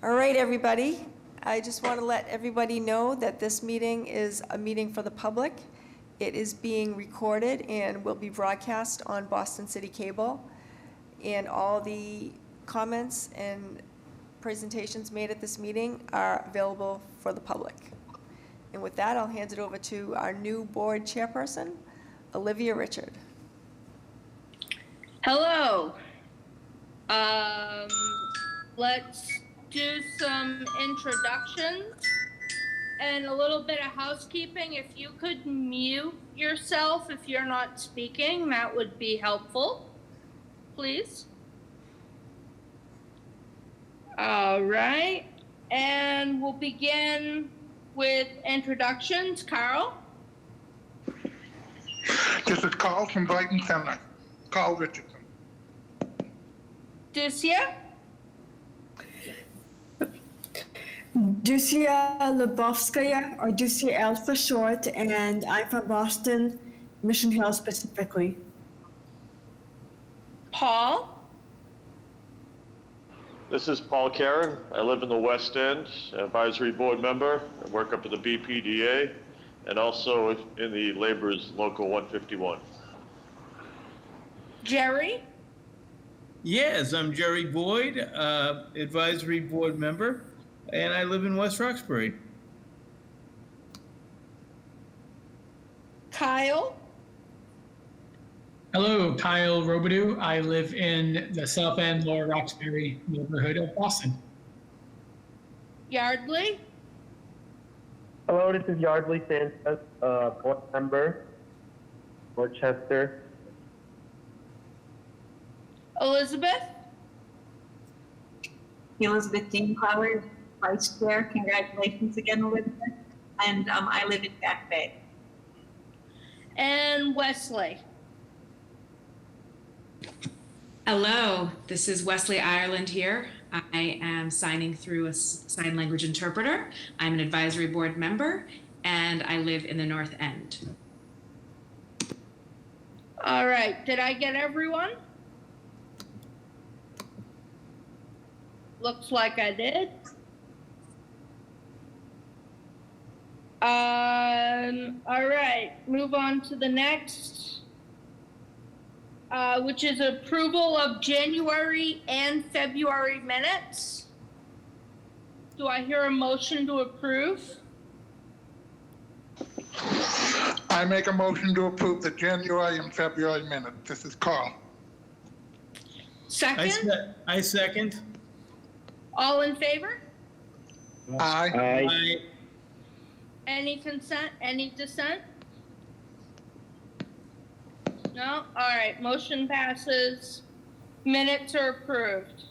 All right, everybody. I just want to let everybody know that this meeting is a meeting for the public. It is being recorded and will be broadcast on Boston City Cable. And all the comments and presentations made at this meeting are available for the public. And with that, I'll hand it over to our new board chairperson, Olivia Richard. Hello. Let's do some introductions and a little bit of housekeeping. If you could mute yourself if you're not speaking, that would be helpful, please. All right, and we'll begin with introductions. Carl? This is Carl from Brighton Center. Carl Richardson. Ducia? Ducia Lebovskaya, or Ducia L for short, and I'm from Boston, Mission Hill specifically. Paul? This is Paul Karen. I live in the West End, advisory board member. I work up at the BPDA and also in the Laborers Local 151. Jerry? Yes, I'm Jerry Boyd, advisory board member, and I live in West Roxbury. Kyle? Hello, Kyle Robidoux. I live in the South End, Lower Roxbury neighborhood of Boston. Yardley? Hello, this is Yardley Sanchez, board member, Worcester. Elizabeth? Elizabeth Dean Clower, Vice Chair. Congratulations again, Elizabeth. And I live in Back Bay. And Wesley? Hello, this is Wesley Ireland here. I am signing through a sign language interpreter. I'm an advisory board member, and I live in the North End. All right, did I get everyone? Looks like I did. All right, move on to the next, which is approval of January and February minutes. Do I hear a motion to approve? I make a motion to approve the January and February minutes. This is Carl. Second? I second. All in favor? Aye. Aye. Any consent, any dissent? No? All right, motion passes. Minutes are approved.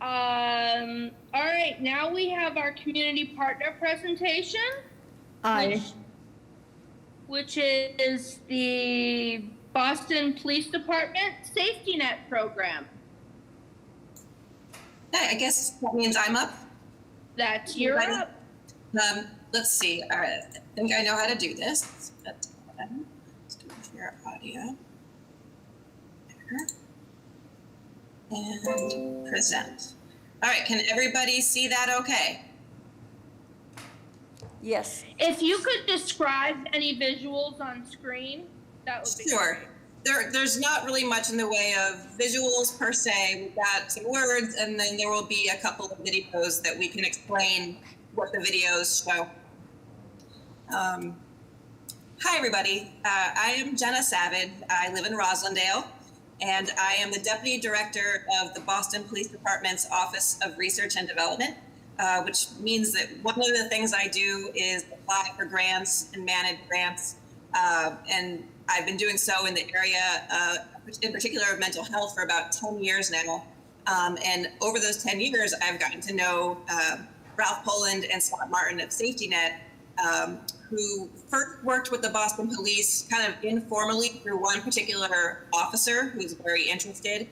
All right, now we have our community partner presentation. Aye. Which is the Boston Police Department Safety Net Program. I guess that means I'm up. That's your up. Let's see. All right, I think I know how to do this. Let's do your audio. There. And present. All right, can everybody see that okay? Yes. If you could describe any visuals on screen, that would be Sure. great. There's not really much in the way of visuals per se. We've got some words, and then there will be a couple of videos that we can explain what the videos show. Hi, everybody. I am Jenna Savage. I live in Roslindale, and I am the Deputy Director of the Boston Police Department's Office of Research and Development, which means that one of the things I do is apply for grants and manage grants, and I've been doing so in the area, in particular of mental health, for about 10 years now. And over those 10 years, I've gotten to know Ralph Poland and Scott Martin of Safety Net, who first worked with the Boston Police kind of informally through one particular officer who's very interested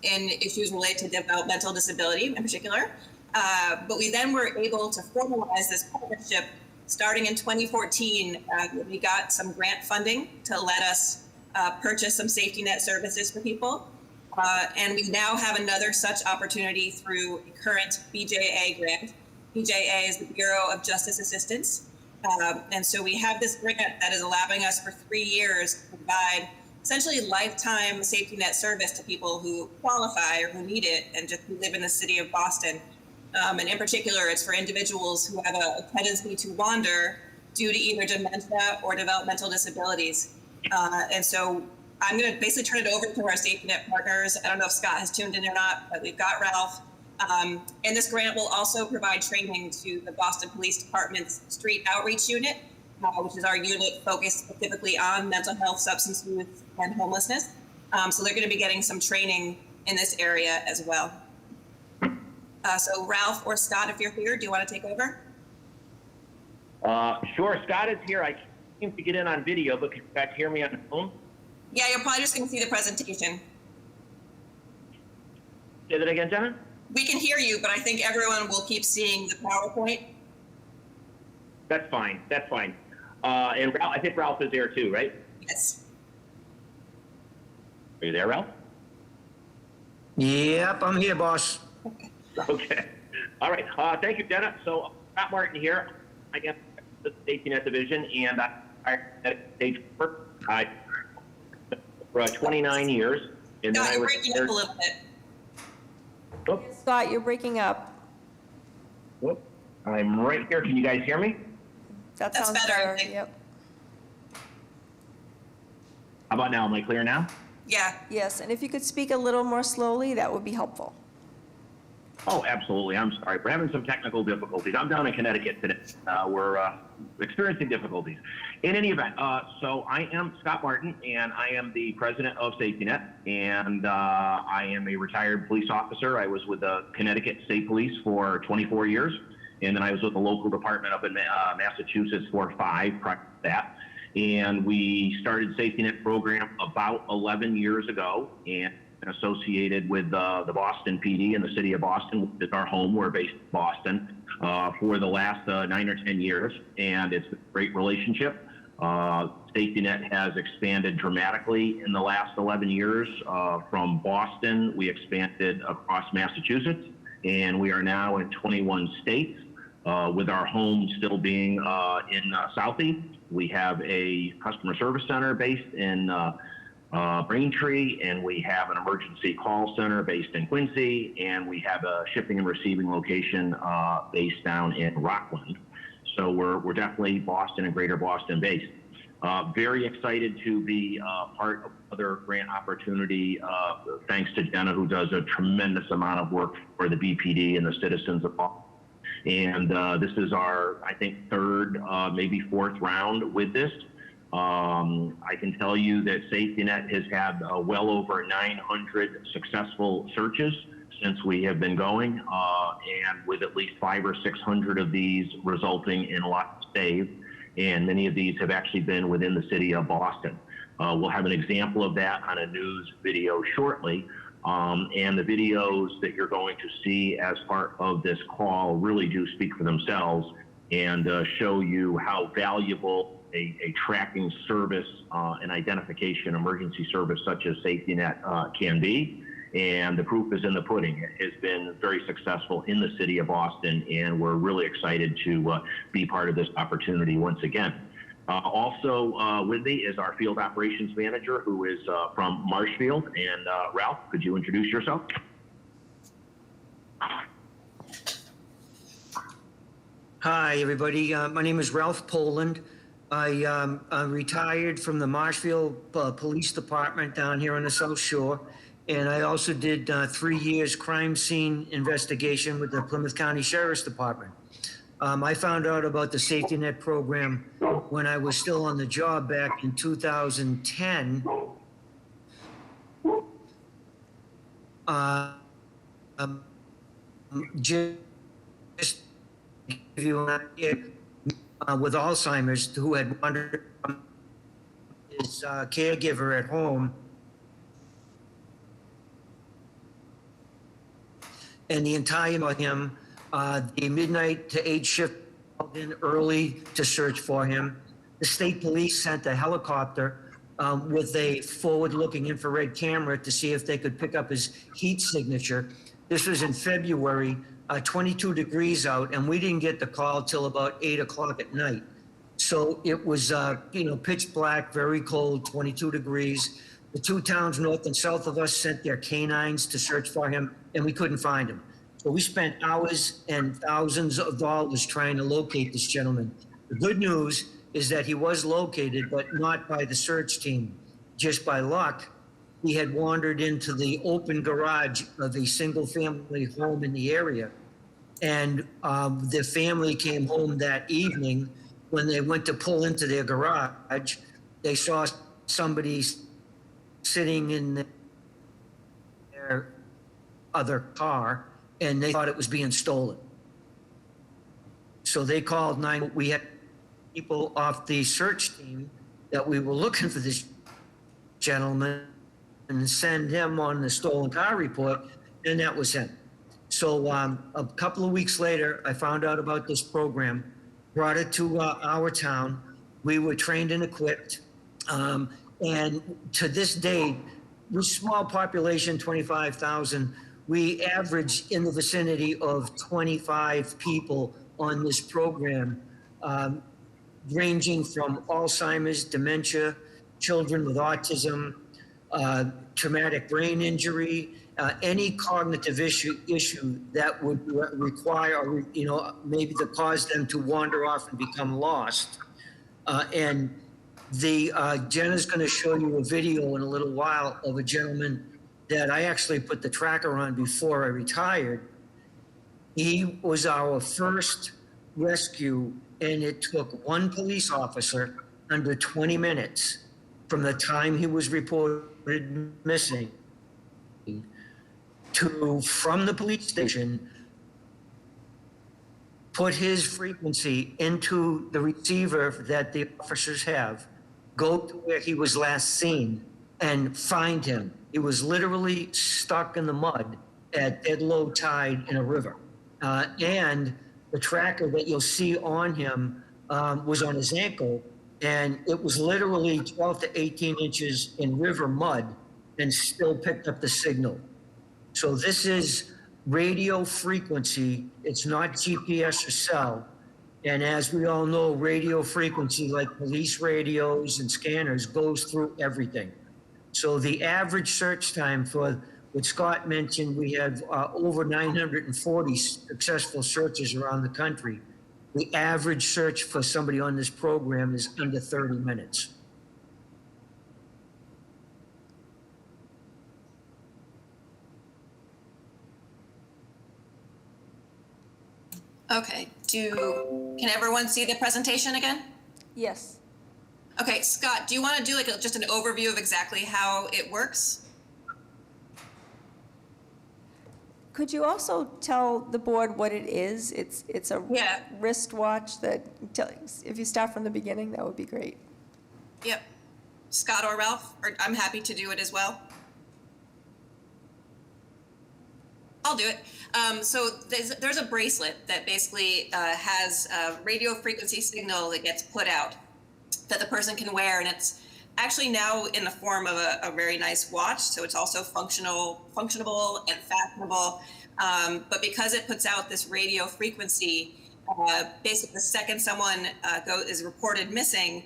in issues related to developmental disability in particular. But we then were able to formalize this partnership starting in 2014, we got some grant funding to let us purchase some safety net services for people. And we now have another such opportunity through a current BJA grant. BJA is the Bureau of Justice Assistance. And so we have this grant that is allowing us for 3 years to provide essentially lifetime safety net service to people who qualify or who need it and just who live in the city of Boston. And in particular, it's for individuals who have a tendency to wander due to either dementia or developmental disabilities. And so I'm going to basically turn it over to our safety net partners. I don't know if Scott has tuned in or not, but we've got Ralph. And this grant will also provide training to the Boston Police Department's Street Outreach Unit, which is our unit focused specifically on mental health, substance use, and homelessness. So they're going to be getting some training in this area as well. So Ralph or Scott, if you're here, do you want to take over? Sure, Scott is here. I can't seem to get in on video, but can you guys hear me on the phone? Yeah, you're probably just going to see the presentation. Say that again, Jenna? We can hear you, but I think everyone will keep seeing the PowerPoint. That's fine. That's fine. And Ralph, I think Ralph is there too, right? Yes. Are you there, Ralph? Yep, I'm here, boss. Okay. All right. Thank you, Jenna. So Scott Martin here. I am the Safety Net Division, and I at stage for 29 years. And No, then you're breaking up a little bit. Oh, Scott, you're breaking up. whoop. I'm right here. Can you guys hear me? That That's sounds better, I better. think. Yep. How about now? Am I clear now? Yeah. Yes, and if you could speak a little more slowly, that would be helpful. Oh, absolutely. I'm sorry. We're having some technical difficulties. I'm down in Connecticut today. We're experiencing difficulties. In any event, so I am Scott Martin, and I am the president of Safety Net, and I am a retired police officer. I was with the Connecticut State Police for 24 years, and then I was with the local department up in Massachusetts for 5 prior to that. And we started Safety Net program about 11 years ago, and associated with the Boston PD in the city of Boston, which is our home. We're based in Boston for the last 9 or 10 years, and it's a great relationship. Safety Net has expanded dramatically in the last 11 years. From Boston, we expanded across Massachusetts, and we are now in 21 states, with our home still being in Southie. We have a customer service center based in Braintree, and we have an emergency call center based in Quincy, and we have a shipping and receiving location based down in Rockland. So we're definitely Boston and Greater Boston based. Very excited to be part of another grant opportunity, thanks to Jenna, who does a tremendous amount of work for the BPD and the citizens of Boston. And this is our, I think, 3rd, maybe 4th round with this. I can tell you that Safety Net has had well over 900 successful searches since we have been going, and with at least 500 or 600 of these resulting in lots saved. And many of these have actually been within the city of Boston. We'll have an example of that on a news video shortly. And the videos that you're going to see as part of this call really do speak for themselves and show you how valuable a tracking service, an identification emergency service such as Safety Net can be. And the proof is in the pudding. It has been very successful in the city of Boston, and we're really excited to be part of this opportunity once again. Also with me is our field operations manager, who is from Marshfield. And Ralph, could you introduce yourself? Hi, everybody. My name is Ralph Poland. I retired from the Marshfield Police Department down here on the South Shore. And I also did 3 years crime scene investigation with the Plymouth County Sheriff's Department. I found out about the Safety Net program when I was still on the job back in 2010. Just to give you an idea, with Alzheimer's, who had wandered from his caregiver at home. And the entire of him, the midnight to 8 shift called in early to search for him. The state police sent a helicopter with a forward-looking infrared camera to see if they could pick up his heat signature. This was in February, 22 degrees out, and we didn't get the call till about 8 o'clock at night. So it was, pitch black, very cold, 22 degrees. The two towns north and south of us sent their canines to search for him, and we couldn't find him. So we spent hours and thousands of dollars trying to locate this gentleman. The good news is that he was located, but not by the search team. Just by luck, he had wandered into the open garage of a single-family home in the area. And the family came home that evening. When they went to pull into their garage, they saw somebody sitting in their other car, and they thought it was being stolen. So they called 911. We had people off the search team that we were looking for this gentleman and send him on the stolen car report, and that was him. So a couple of weeks later, I found out about this program, brought it to our town. We were trained and equipped. And to this day, with small population, 25,000, we average in the vicinity of 25 people on this program, ranging from Alzheimer's, dementia, children with autism, traumatic brain injury, any cognitive issue that would require, or, maybe to cause them to wander off and become lost. And Jenna's going to show you a video in a little while of a gentleman that I actually put the tracker on before I retired. He was our first rescue, and it took one police officer under 20 minutes from the time he was reported missing to, from the police station, put his frequency into the receiver that the officers have, go to where he was last seen, and find him. He was literally stuck in the mud at dead low tide in a river. And the tracker that you'll see on him was on his ankle, and it was literally 12 to 18 inches in river mud and still picked up the signal. So this is radio frequency. It's not GPS or cell. And as we all know, radio frequency, like police radios and scanners, goes through everything. So the average search time for what Scott mentioned, we have over 940 successful searches around the country. The average search for somebody on this program is under 30 minutes. Okay, can everyone see the presentation again? Yes. Okay, Scott, do you want to do just an overview of exactly how it works? Could you also tell the board what it is? It's a Yeah. wristwatch that, if you start from the beginning, that would be great. Yep. Scott or Ralph, or I'm happy to do it as well. I'll do it. So there's a bracelet that basically has a radio frequency signal that gets put out that the person can wear, and it's actually now in the form of a very nice watch. So it's also functionable and fashionable. But because it puts out this radio frequency, basically the second someone is reported missing,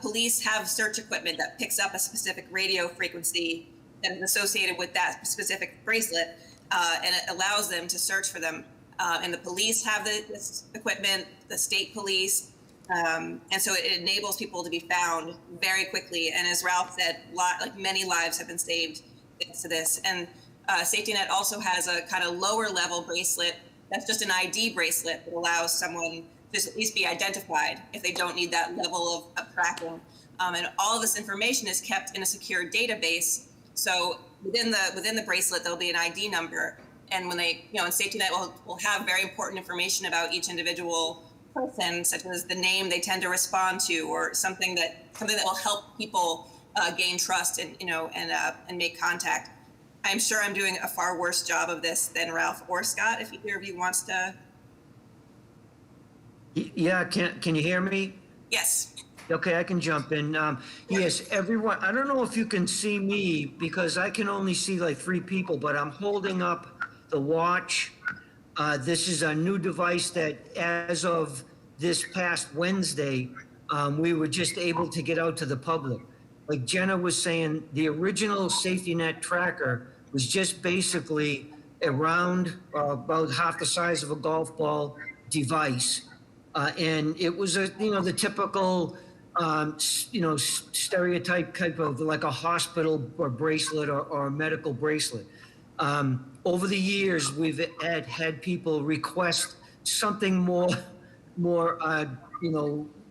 police have search equipment that picks up a specific radio frequency that is associated with that specific bracelet. And it allows them to search for them. And the police have this equipment, the state police, and so it enables people to be found very quickly. And as Ralph said, many lives have been saved thanks to this. And Safety Net also has a kind of lower level bracelet that's just an ID bracelet that allows someone to at least be identified if they don't need that level of tracking. And all of this information is kept in a secure database. So within the bracelet, there'll be an ID number. And when they, and Safety Net will have very important information about each individual person, such as the name they tend to respond to, or something that will help people gain trust and make contact. I'm sure I'm doing a far worse job of this than Ralph or Scott, if either of you wants to. Yeah, can you hear me? Yes. Okay, I can jump in. Yes, everyone, I don't know if you can see me because I can only see like 3 people, but I'm holding up the watch. This is a new device that as of this past Wednesday, we were just able to get out to the public. Like Jenna was saying, the original safety net tracker was just basically a round, about half the size of a golf ball device. And it was the typical, stereotype type of like a hospital or bracelet or a medical bracelet. Over the years, we've had people request something more,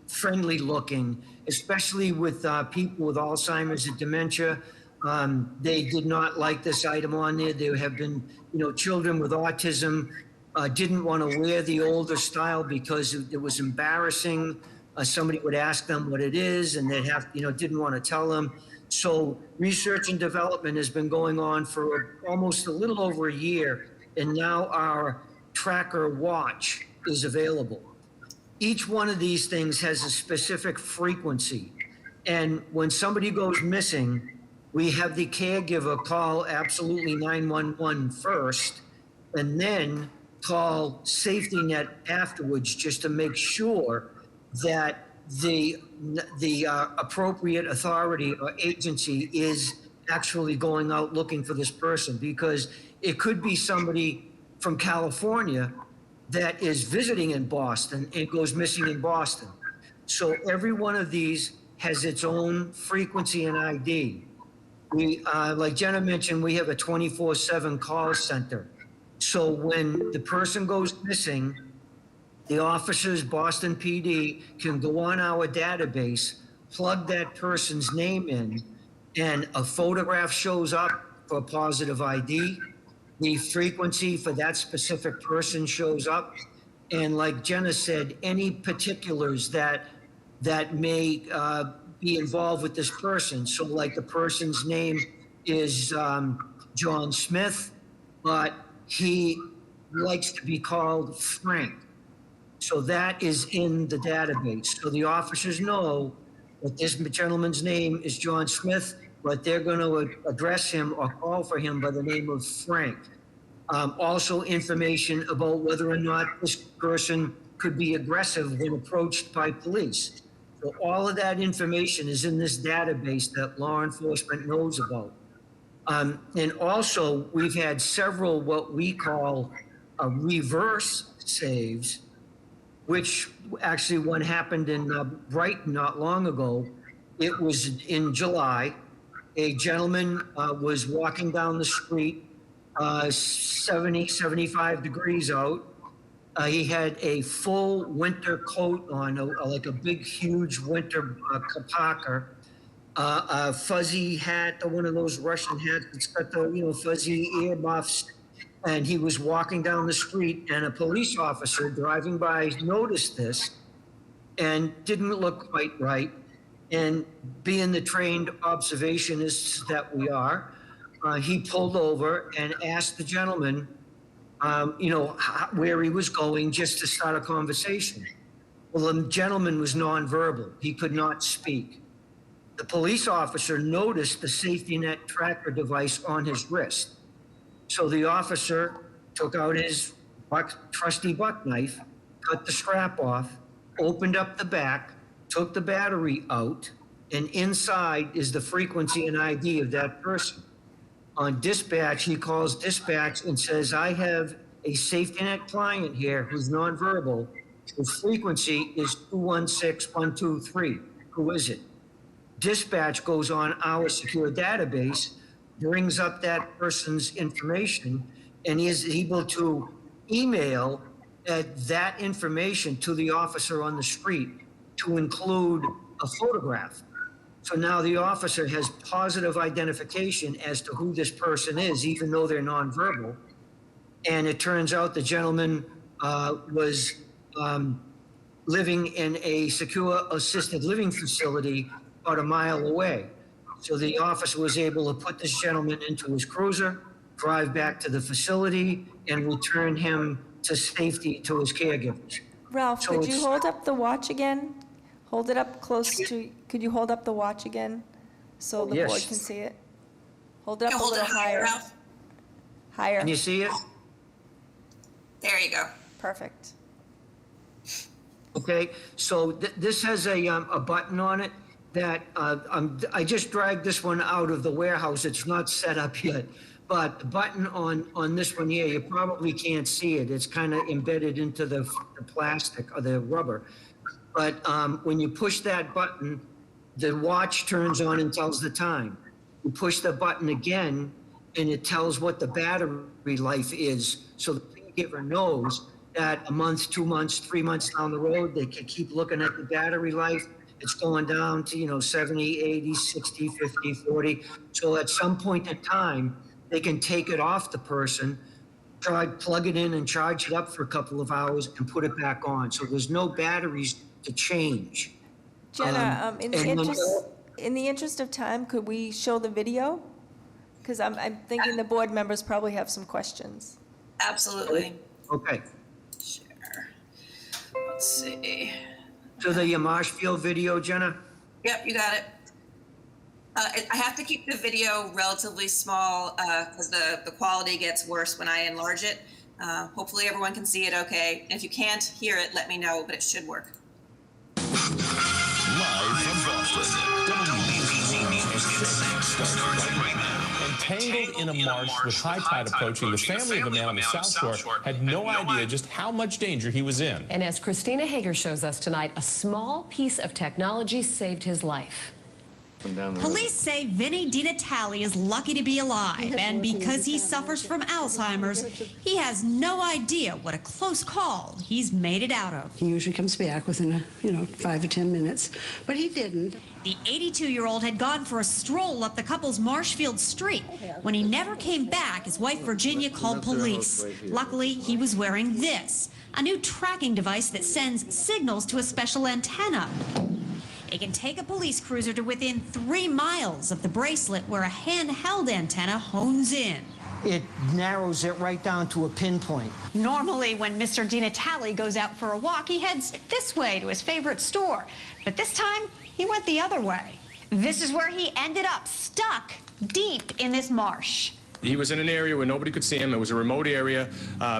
friendly looking, especially with people with Alzheimer's and dementia. They did not like this item on there. There have been, children with autism didn't want to wear the older style because it was embarrassing. Somebody would ask them what it is and they'd have, didn't want to tell them. So research and development has been going on for almost a little over a year. And now our tracker watch is available. Each one of these things has a specific frequency. And when somebody goes missing, we have the caregiver call absolutely 911 first, and then call safety net afterwards just to make sure that the appropriate authority or agency is actually going out looking for this person, because it could be somebody from California that is visiting in Boston and goes missing in Boston. So every one of these has its own frequency and ID. We, like Jenna mentioned, we have a 24/7 call center. So when the person goes missing, the officers, Boston PD, can go on our database, plug that person's name in, and a photograph shows up for positive ID. The frequency for that specific person shows up. And like Jenna said, any particulars that may be involved with this person. So like the person's name is John Smith, but he likes to be called Frank. So that is in the database. So the officers know that this gentleman's name is John Smith, but they're going to address him or call for him by the name of Frank. Also information about whether or not this person could be aggressive when approached by police. So all of that information is in this database that law enforcement knows about. And also we've had several what we call reverse saves, which actually one happened in Brighton not long ago. It was in July. A gentleman was walking down the street, 70, 75 degrees out. He had a full winter coat on, like a big, huge winter parka, a fuzzy hat, one of those Russian hats that's got the, fuzzy ear muffs. And he was walking down the street, and a police officer driving by noticed this and didn't look quite right. And being the trained observationists that we are, he pulled over and asked the gentleman, where he was going, just to start a conversation. Well, the gentleman was nonverbal. He could not speak. The police officer noticed the safety net tracker device on his wrist. So the officer took out his trusty buck knife, cut the strap off, opened up the back, took the battery out, and inside is the frequency and ID of that person. On dispatch, he calls dispatch and says, I have a safety net client here who's nonverbal. His frequency is 216123. Who is it? Dispatch goes on our secure database, brings up that person's information, and is able to email that information to the officer on the street to include a photograph. So now the officer has positive identification as to who this person is, even though they're nonverbal. And it turns out the gentleman was living in a secure assisted living facility about a mile away. So the officer was able to put this gentleman into his cruiser, drive back to the facility, and return him to safety to his caregivers. Ralph, So could you it's- hold up the watch again? Hold it up close to, could you hold up the watch again so the board Yes. can see it? Hold it up a Hold it little higher, higher. Ralph. Higher. Can you see it? There you go. Perfect. Okay, so this has a button on it that, I just dragged this one out of the warehouse. It's not set up yet. But the button on this one here, you probably can't see it. It's kind of embedded into the plastic or the rubber. But when you push that button, the watch turns on and tells the time. You push the button again, and it tells what the battery life is. So the caregiver knows that a month, 2 months, 3 months down the road, they can keep looking at the battery life. It's going down to, 70, 80, 60, 50, 40. So at some point in time, they can take it off the person, plug it in and charge it up for a couple of hours and put it back on. So there's no batteries to change. Jenna, in the and then- interest of time, could we show the video? Because I'm thinking the board members probably have some questions. Absolutely. Okay. Sure. Let's see. So the Marshfield video, Jenna? Yep, you got it. I have to keep the video relatively small because the quality gets worse when I enlarge it. Hopefully everyone can see it okay. And if you can't hear it, let me know, but it should work. Live from Boston, WBZ News starts right now. Entangled in a marsh with high tide approaching, the family of a man on the South Shore had no idea just how much danger he was in. And as Christina Hager shows us tonight, a small piece of technology saved his life. Police say Vinny DiNatale is lucky to be alive, and because he suffers from Alzheimer's, he has no idea what a close call he's made it out of. He usually comes back within 5 or 10 minutes, but he didn't. The 82-year-old had gone for a stroll up the couple's Marshfield street. When he never came back, his wife Virginia called police. Luckily, he was wearing this, a new tracking device that sends signals to a special antenna. It can take a police cruiser to within 3 miles of the bracelet where a handheld antenna hones in. It narrows it right down to a pinpoint. Normally, when Mr. DiNatale goes out for a walk, he heads this way to his favorite store. But this time, he went the other way. This is where he ended up, stuck deep in this marsh. He was in an area where nobody could see him. It was a remote area,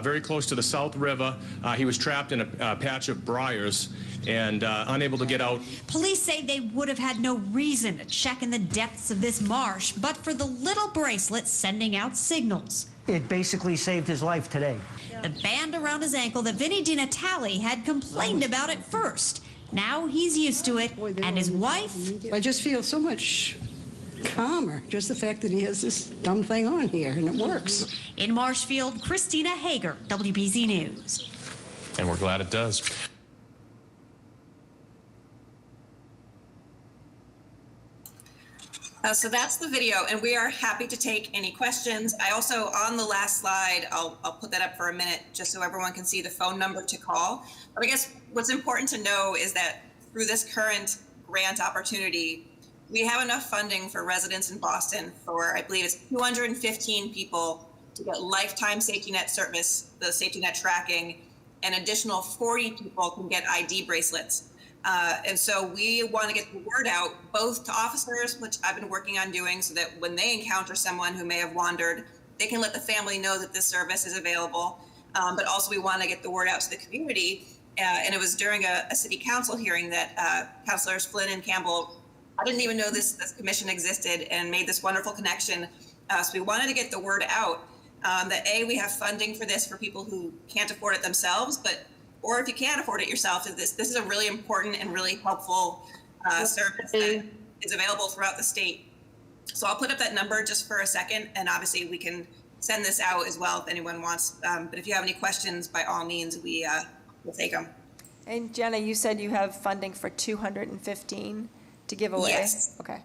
very close to the South River. He was trapped in a patch of briars and unable to get out. Police say they would have had no reason to check in the depths of this marsh, but for the little bracelet sending out signals. It basically saved his life today. The band around his ankle that Vinny DiNatale had complained about at first. Now he's used to it, and his wife... I just feel so much calmer, just the fact that he has this dumb thing on here, and it works. In Marshfield, Christina Hager, WBZ News. And we're glad it does. So that's the video, and we are happy to take any questions. I also, on the last slide, I'll put that up for a minute just so everyone can see the phone number to call. But I guess what's important to know is that through this current grant opportunity, we have enough funding for residents in Boston for, I believe it's 215 people to get lifetime safety net service, the safety net tracking, and additional 40 people can get ID bracelets. And so we want to get the word out both to officers, which I've been working on doing, so that when they encounter someone who may have wandered, they can let the family know that this service is available. But also we want to get the word out to the community. And it was during a city council hearing that Councilors Flynn and Campbell, I didn't even know this commission existed, and made this wonderful connection. So we wanted to get the word out that we have funding for this for people who can't afford it themselves, or if you can't afford it yourself, this is a really important and really helpful service that is available throughout the state. So I'll put up that number just for a second, and obviously we can send this out as well if anyone wants. But if you have any questions, by all means, we'll take them. And Jenna, you said you have funding for 215 to give away? Yes. Okay.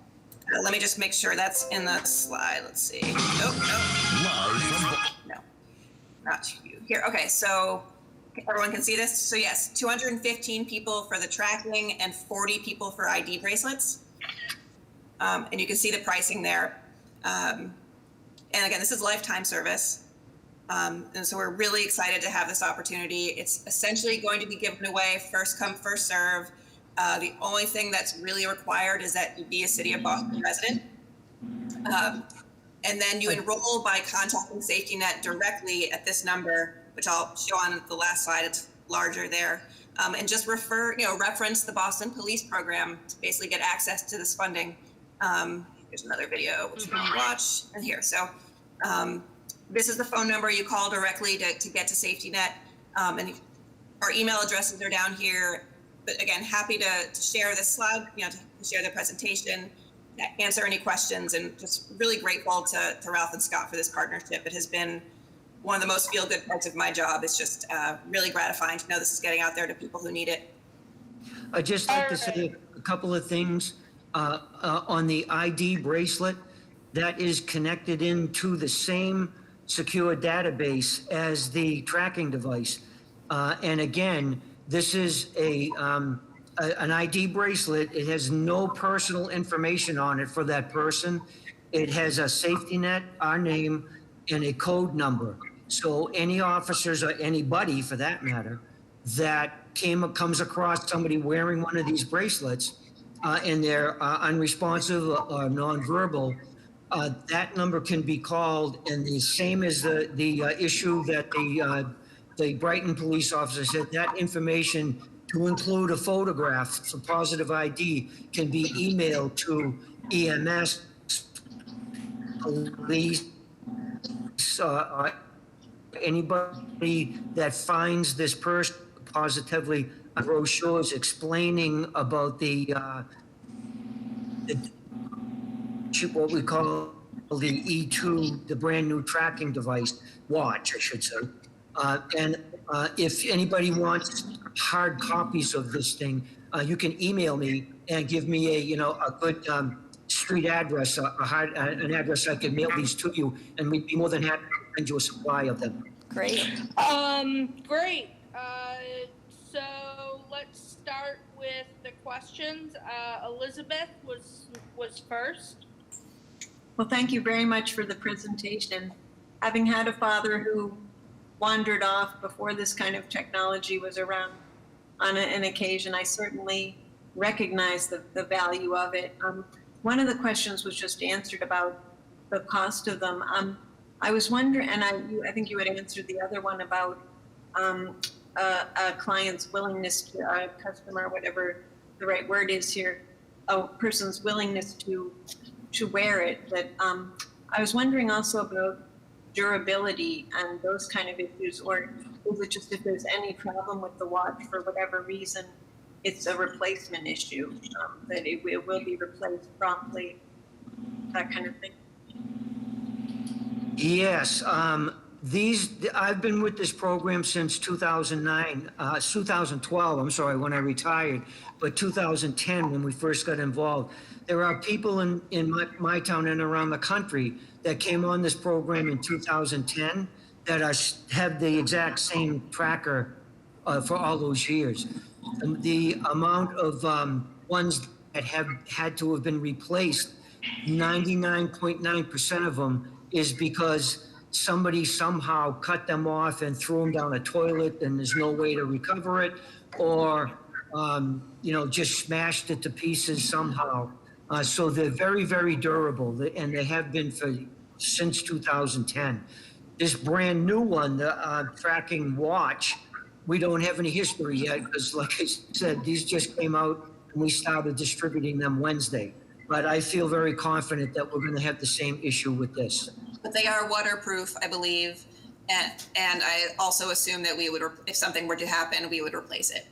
Let me just make sure that's in the slide. Let's see. Nope. No, not you. Here. Okay, so everyone can see this. So yes, 215 people for the tracking and 40 people for ID bracelets. And you can see the pricing there. And again, this is lifetime service. And so we're really excited to have this opportunity. It's essentially going to be given away first come, first serve. The only thing that's really required is that you be a City of Boston resident. And then you enroll by contacting Safety Net directly at this number, which I'll show on the last slide. It's larger there. And just reference the Boston Police Program to basically get access to this funding. Here's another video which you can watch and here. So this is the phone number you call directly to get to Safety Net. And our email addresses are down here. But again, happy to share this slide, to share the presentation, answer any questions, and just really grateful to Ralph and Scott for this partnership. It has been one of the most feel-good parts of my job. It's just really gratifying to know this is getting out there to people who need it. I'd just like to say a couple of things on the ID bracelet that is connected into the same secure database as the tracking device. And again, this is an ID bracelet. It has no personal information on it for that person. It has a safety net, our name, and a code number. So any officers or anybody, for that matter, that comes across somebody wearing one of these bracelets and they're unresponsive or nonverbal, that number can be called, and the same as the issue that the Brighton police officer said, that information to include a photograph for positive ID can be emailed to EMS, police, anybody that finds this person positively, brochures explaining about what we call the E2, the brand new tracking device, watch, I should say. And if anybody wants hard copies of this thing, you can email me and give me a good street address, an address I can mail these to you, and we'd be more than happy to send you a supply of them. Great. Great. So let's start with the questions. Elizabeth was first. Well, thank you very much for the presentation. Having had a father who wandered off before this kind of technology was around on an occasion, I certainly recognize the value of it. One of the questions was just answered about the cost of them. I was wondering, and I think you had answered the other one about a client's willingness to, a customer, whatever the right word is here, a person's willingness to wear it. But I was wondering also about durability and those kind of issues, or is it just if there's any problem with the watch for whatever reason, it's a replacement issue, that it will be replaced promptly, that kind of thing? Yes, I've been with this program since 2012, I'm sorry, when I retired, but 2010 when we first got involved. There are people in my town and around the country that came on this program in 2010 that have the exact same tracker for all those years. The amount of ones that have had to have been replaced, 99.9% of them is because somebody somehow cut them off and threw them down a toilet and there's no way to recover it, or just smashed it to pieces somehow. So they're very, very durable, and they have been since 2010. This brand new one, the tracking watch, we don't have any history yet because, like I said, these just came out and we started distributing them Wednesday. But I feel very confident that we're going to have the same issue with this. But they are waterproof, I believe, and I also assume that we would, if something were to happen, we would replace it.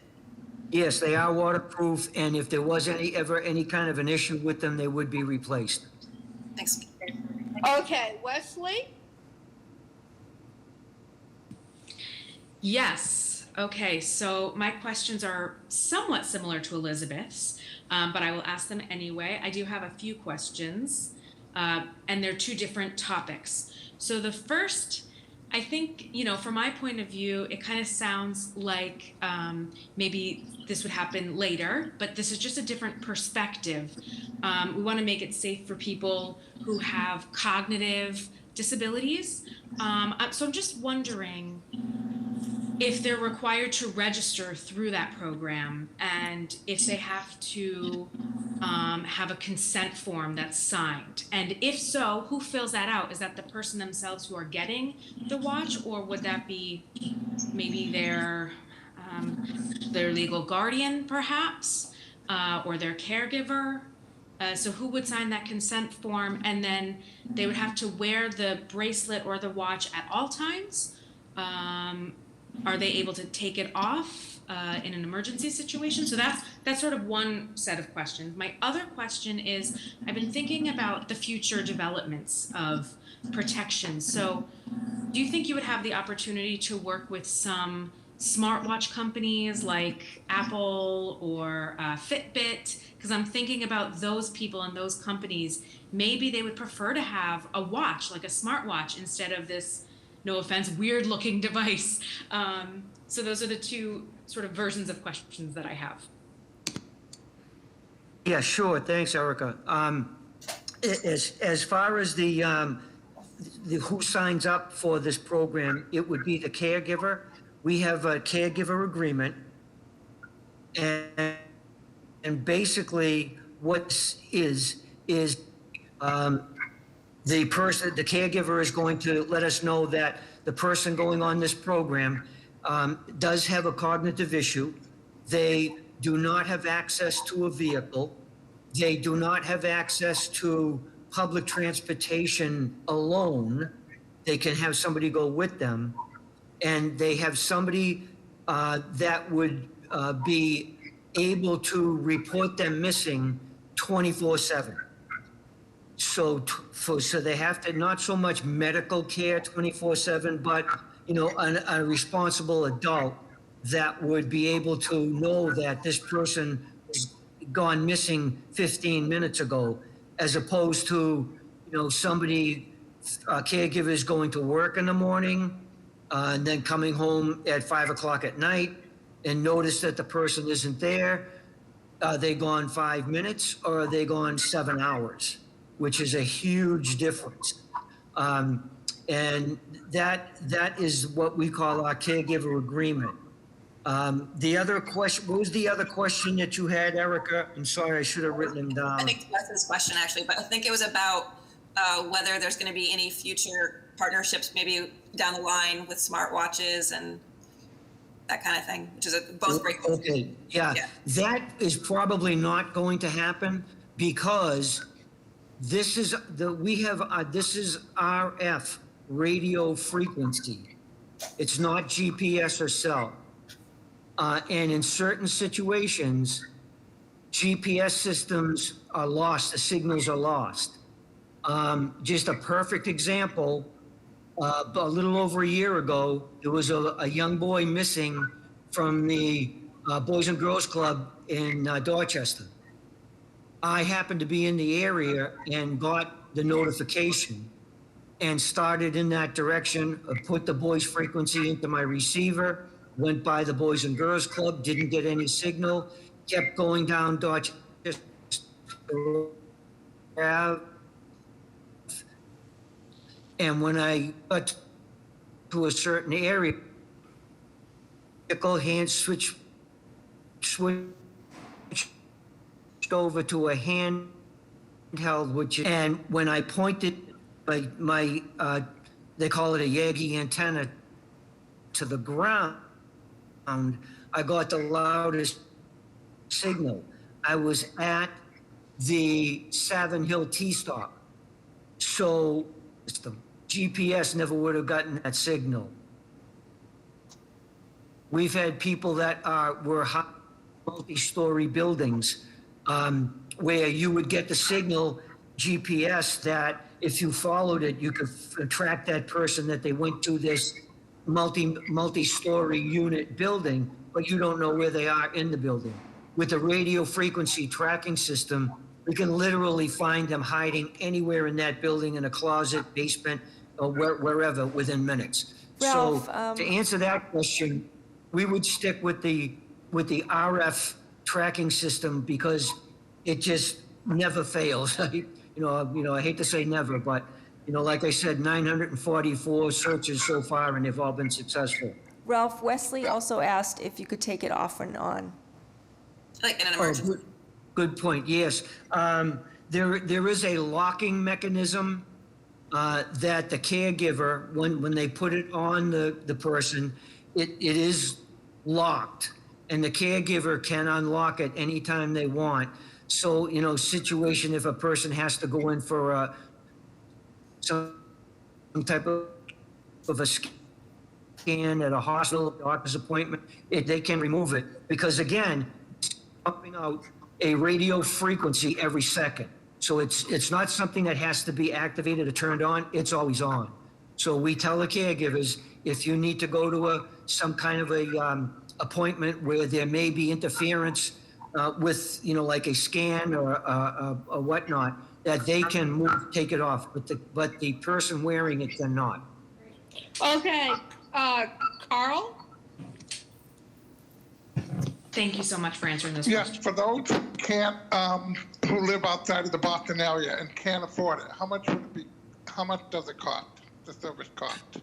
Yes, they are waterproof, and if there was ever any kind of an issue with them, they would be replaced. Thanks. Okay, Wesley? Yes. Okay, so my questions are somewhat similar to Elizabeth's, but I will ask them anyway. I do have a few questions, and they're two different topics. So the first, I think, from my point of view, it kind of sounds like maybe this would happen later, but this is just a different perspective. We want to make it safe for people who have cognitive disabilities. So I'm just wondering, if they're required to register through that program, and if they have to have a consent form that's signed, and if so, who fills that out? Is that the person themselves who are getting the watch, or would that be maybe their legal guardian, perhaps, or their caregiver? So who would sign that consent form? And then they would have to wear the bracelet or the watch at all times? Are they able to take it off in an emergency situation? So that's sort of one set of questions. My other question is, I've been thinking about the future developments of protection. So do you think you would have the opportunity to work with some smartwatch companies like Apple or Fitbit? Because I'm thinking about those people and those companies. Maybe they would prefer to have a watch, like a smartwatch, instead of this, no offense, weird looking device. So those are the two sort of versions of questions that I have. Yeah, sure. Thanks, Erica. As far as the who signs up for this program, it would be the caregiver. We have a caregiver agreement, and basically what is the caregiver is going to let us know that the person going on this program does have a cognitive issue. They do not have access to a vehicle. They do not have access to public transportation alone. They can have somebody go with them. And they have somebody that would be able to report them missing 24/7. So they have to, not so much medical care 24/7, but a responsible adult that would be able to know that this person has gone missing 15 minutes ago, as opposed to somebody, a caregiver is going to work in the morning and then coming home at 5 o'clock at night and notice that the person isn't there. Are they gone 5 minutes, or are they gone 7 hours? Which is a huge difference. And that is what we call our caregiver agreement. The other question, what was the other question that you had, Erica? I'm sorry, I should have written them down. I think that's his question, actually, but I think it was about whether there's going to be any future partnerships maybe down the line with smartwatches and that kind of thing, which is both great. Okay, yeah. That is probably not going to happen, because this is RF radio frequency. It's not GPS or cell. And in certain situations, GPS systems are lost, the signals are lost. Just a perfect example, a little over a year ago, there was a young boy missing from the Boys and Girls Club in Dorchester. I happened to be in the area and got the notification and started in that direction, put the boys' frequency into my receiver, went by the Boys and Girls Club, didn't get any signal, kept going down Dorchester Ave. And when I got to a certain area, hand switched over to a handheld, and when I pointed my they call it a Yagi antenna to the ground, I got the loudest signal. I was at the Savin Hill T-stop, so the GPS never would have gotten that signal. We've had people that were multi-story buildings where you would get the signal GPS that if you followed it, you could track that person that they went to this multi-story unit building, but you don't know where they are in the building. With the radio frequency tracking system, we can literally find them hiding anywhere in that building, in a closet, basement, or wherever, within minutes. Ralph, So to answer that question, we would stick with the RF tracking system, because it just never fails. I hate to say never, but like I said, 944 searches so far, and they've all been successful. Ralph, Wesley also asked if you could take it off and on. Like in an Oh, emergency. good point, yes. There is a locking mechanism that the caregiver, when they put it on the person, it is locked, and the caregiver can unlock it anytime they want. So, situation if a person has to go in for some type of a scan at a hospital, doctor's appointment, they can remove it, because again, it's pumping out a radio frequency every second. So it's not something that has to be activated or turned on, it's always on. So we tell the caregivers, if you need to go to some kind of a appointment where there may be interference with, like a scan or whatnot, that they can take it off, but the person wearing it cannot. Okay, Carl? Thank you so much for answering those Yes, questions. for those who can't, who live outside of the Boston area and can't afford it, how much would it be? How much does it cost, the service cost?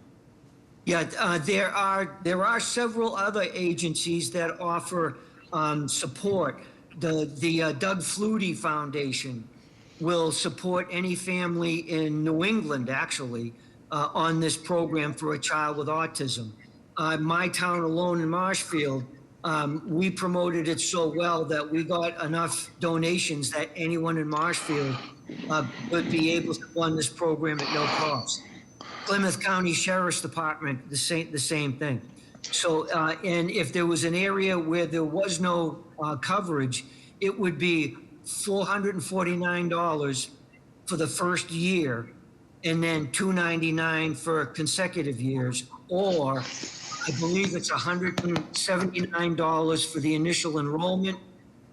Yeah, there are several other agencies that offer support. The Doug Flutie Foundation will support any family in New England, actually, on this program for a child with autism. My town alone in Marshfield, we promoted it so well that we got enough donations that anyone in Marshfield would be able to fund this program at no cost. Plymouth County Sheriff's Department, the same thing. So, and if there was an area where there was no coverage, it would be $449 for the first year, and then $299 for consecutive years, or I believe it's $179 for the initial enrollment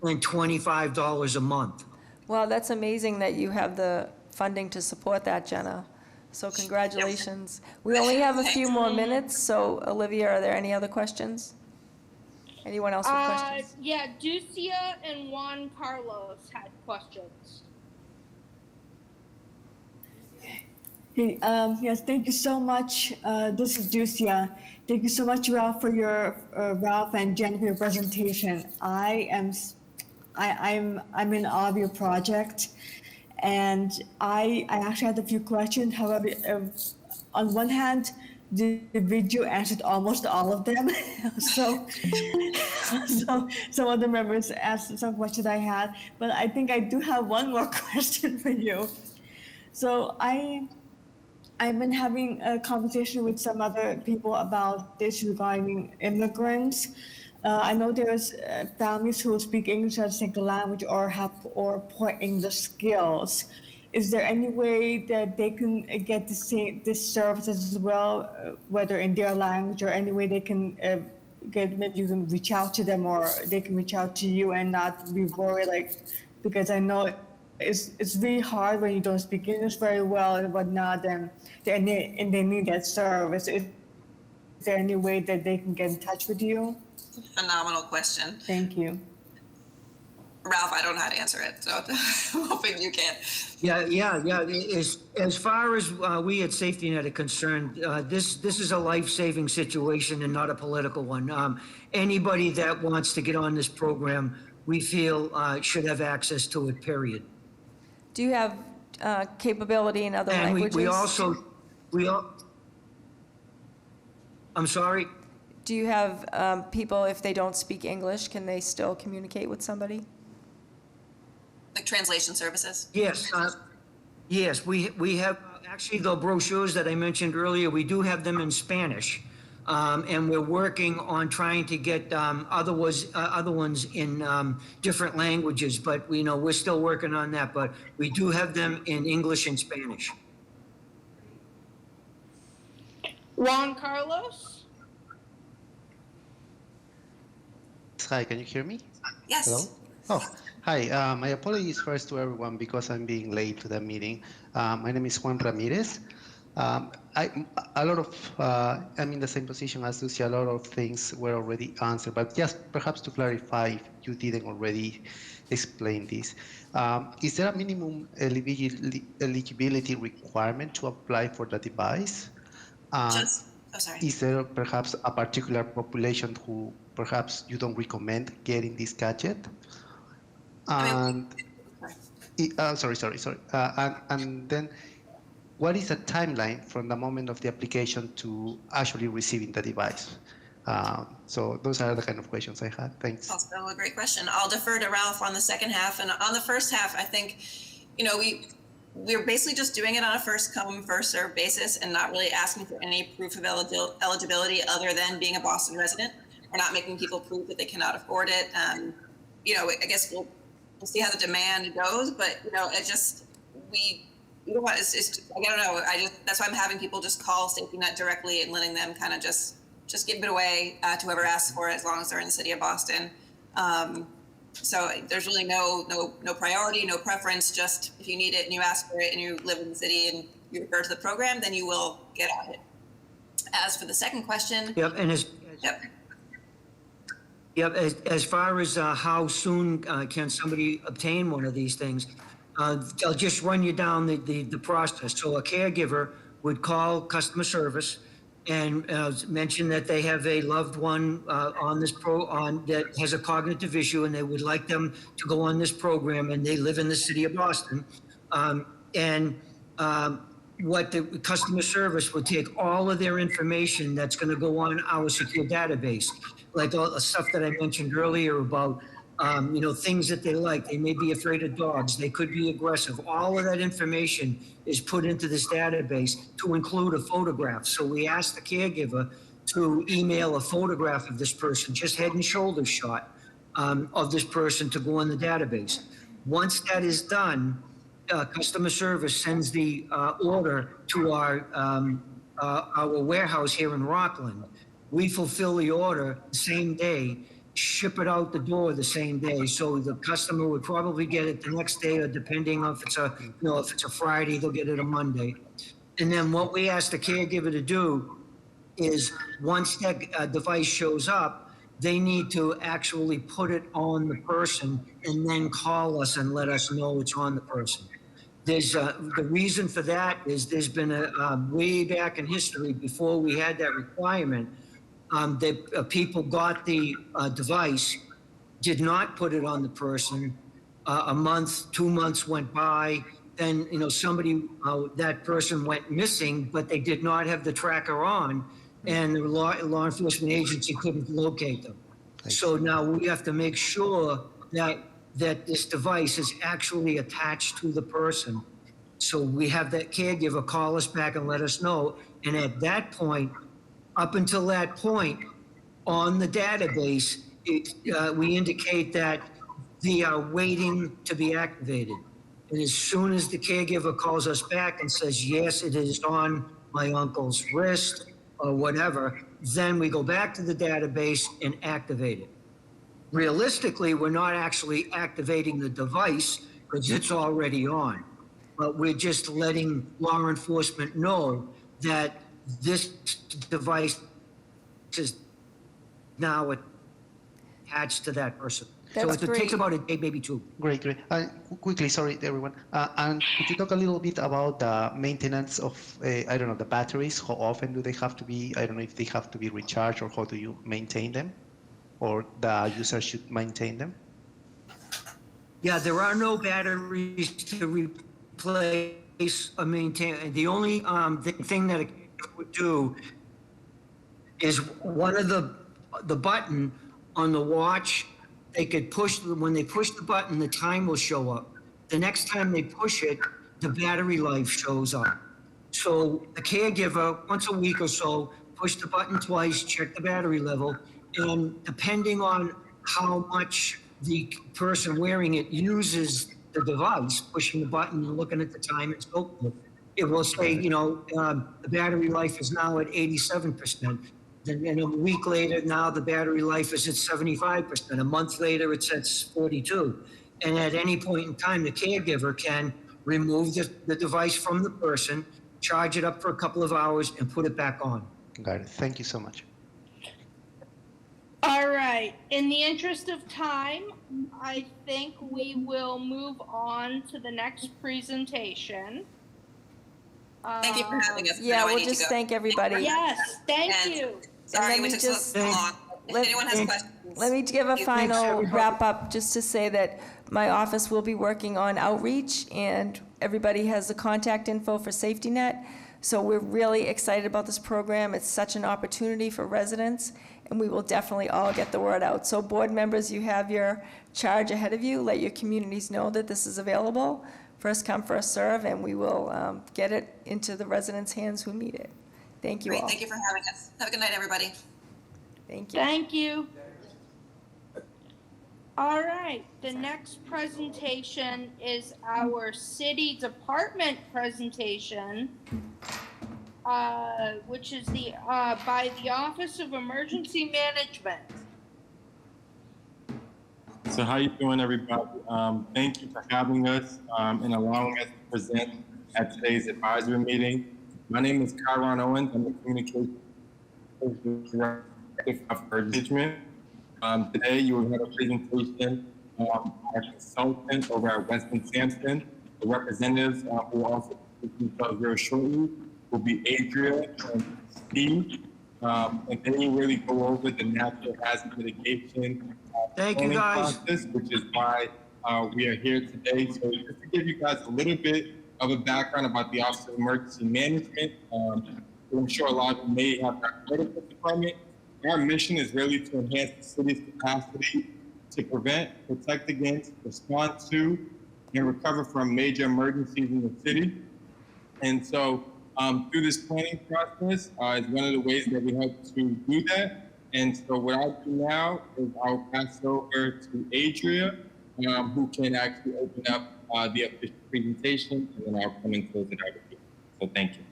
and $25 a month. Wow, that's amazing that you have the funding to support that, Jenna. So congratulations. We only have a few more minutes, so Olivia, are there any other questions? Anyone else with questions? Yeah, Ducia and Juan Carlos had questions. Hey, yes, thank you so much. This is Ducia. Thank you so much, Ralph, for your Ralph and Jen for your presentation. I'm in awe of your project, and I actually had a few questions. However, on one hand, the video answered almost all of them. so some of the members asked some questions I had, but I think I do have one more question for you. So I've been having a conversation with some other people about this regarding immigrants. I know there's families who speak English as a second language or have poor English skills. Is there any way that they can get this service as well, whether in their language, or any way they can maybe you can reach out to them, or they can reach out to you and not be worried, because I know it's really hard when you don't speak English very well and whatnot, and they need that service. Is there any way that they can get in touch with you? Phenomenal question. Thank you. Ralph, I don't know how to answer it, so I'm hoping you can. Yeah. As far as we at Safety Net are concerned, this is a life-saving situation and not a political one. Anybody that wants to get on this program, we feel should have access to it, period. Do you have capability in other languages? I'm sorry? Do you have people, if they don't speak English, can they still communicate with somebody? Like translation services? Yes, we have, actually, the brochures that I mentioned earlier, we do have them in Spanish. And we're working on trying to get other ones in different languages, but we're still working on that, but we do have them in English and Spanish. Juan Carlos? Hi, can you hear me? Yes. Hello? Oh, hi. My apologies first to everyone because I'm being late to the meeting. My name is Juan Ramirez. I'm in the same position as Lucia. A lot of things were already answered, but just perhaps to clarify, if you didn't already explain this. Is there a minimum eligibility requirement to apply for the device? Oh, sorry. is there perhaps a particular population who perhaps you don't recommend getting this gadget? And sorry. And then, what is the timeline from the moment of the application to actually receiving the device? So those are the kind of questions I had. Thanks. Also a great question. I'll defer to Ralph on the second half. And on the first half, I think, you know, we're basically just doing it on a first come, first served basis and not really asking for any proof of eligibility other than being a Boston resident. We're not making people prove that they cannot afford it. You know, I guess we'll see how the demand goes, but you know, it just, we don't want, I don't know. That's why I'm having people just call Safety Net directly and letting them kind of just give it away to whoever asks for it, as long as they're in the city of Boston. So there's really no priority, no preference. Just if you need it and you ask for it and you live in the city and you refer to the program, then you will get on it. As for the second question. Yep, and as far as how soon can somebody obtain one of these things, I'll just run you down the process. So a caregiver would call customer service and mention that they have a loved one that has a cognitive issue and they would like them to go on this program, and they live in the city of Boston. What the customer service would take all of their information that's going to go on our secure database, like all the stuff that I mentioned earlier about you know, things that they like. They may be afraid of dogs. They could be aggressive. All of that information is put into this database to include a photograph. So we ask the caregiver to email a photograph of this person, just head and shoulders shot of this person, to go in the database. Once that is done, customer service sends the order to our warehouse here in Rockland. We fulfill the order the same day, ship it out the door the same day. So the customer would probably get it the next day, or depending on if it's a Friday, they'll get it a Monday. And then what we ask the caregiver to do is, once that device shows up, they need to actually put it on the person and then call us and let us know it's on the person. There's the reason for that is there's been a way back in history, before we had that requirement, people got the device, did not put it on the person. A month, 2 months went by. Then, you know, that person went missing, but they did not have the tracker on, and the law enforcement agency couldn't locate them. So now we have to make sure that this device is actually attached to the person. So we have that caregiver call us back and let us know. And at that point, up until that point, on the database, we indicate that they are waiting to be activated. And as soon as the caregiver calls us back and says, yes, it is on my uncle's wrist or whatever, then we go back to the database and activate it. Realistically, we're not actually activating the device because it's already on. But we're just letting law enforcement know that this device is now attached to that person. So it takes about a day, maybe two. Great. Quickly, sorry, everyone. And could you talk a little bit about the maintenance of, I don't know, the batteries? How often do they have to be? I don't know if they have to be recharged, or how do you maintain them? Or the user should maintain them? Yeah, there are no batteries to replace or maintain. The only thing that it would do is one of the button on the watch. They could push, when they push the button, the time will show up. The next time they push it, the battery life shows up. So the caregiver, once a week or so, push the button twice, check the battery level, and depending on how much the person wearing it uses the device, pushing the button and looking at the time and so forth, it will say, you know, the battery life is now at 87%. Then a week later, now the battery life is at 75%. A month later, it's at 42. And at any point in time, the caregiver can remove the device from the person, charge it up for a couple of hours, and put it back on. Got it. Thank you so much. All right. In the interest of time, I think we will move on to the next presentation. Thank you for having us. I Yeah, know I we'll need to just go. thank everybody. Yes, thank And you. Sorry let we me took just- so long. If anyone has questions. Let me give a please- final wrap-up, just to say that my office will be working on outreach, and everybody has the contact info for Safety Net. So we're really excited about this program. It's such an opportunity for residents, and we will definitely all get the word out. So board members, you have your charge ahead of you. Let your communities know that this is available. First come, first serve, and we will get it into the residents' hands who need it. Thank you Great, all. thank you for having us. Have a good night, everybody. Thank you. Thank you. All right, the next presentation is our city department presentation, which is by the Office of Emergency Management. So how you doing, everybody? Thank you for having us and allowing us to present at today's advisory meeting. My name is Kyron Owens. I'm the Communications Director of Management. Today, you will have a presentation from our consultant over at Weston Sampson. The representatives who will also introduce themselves very shortly will be Adria and Steve. And then you really go over the natural hazard mitigation planning process, which is why we are here today. So just to give you guys a little bit of a background about the Office of Emergency Management, I'm sure a lot of you may have not heard of this department. Our mission is really to enhance the city's capacity to prevent, protect against, respond to, and recover from major emergencies in the city. And so through this planning process is one of the ways that we hope to do that. And so what I'll do now is I'll pass it over to Adria, who can actually open up the official presentation, and then I'll come and close it out with you. So thank you.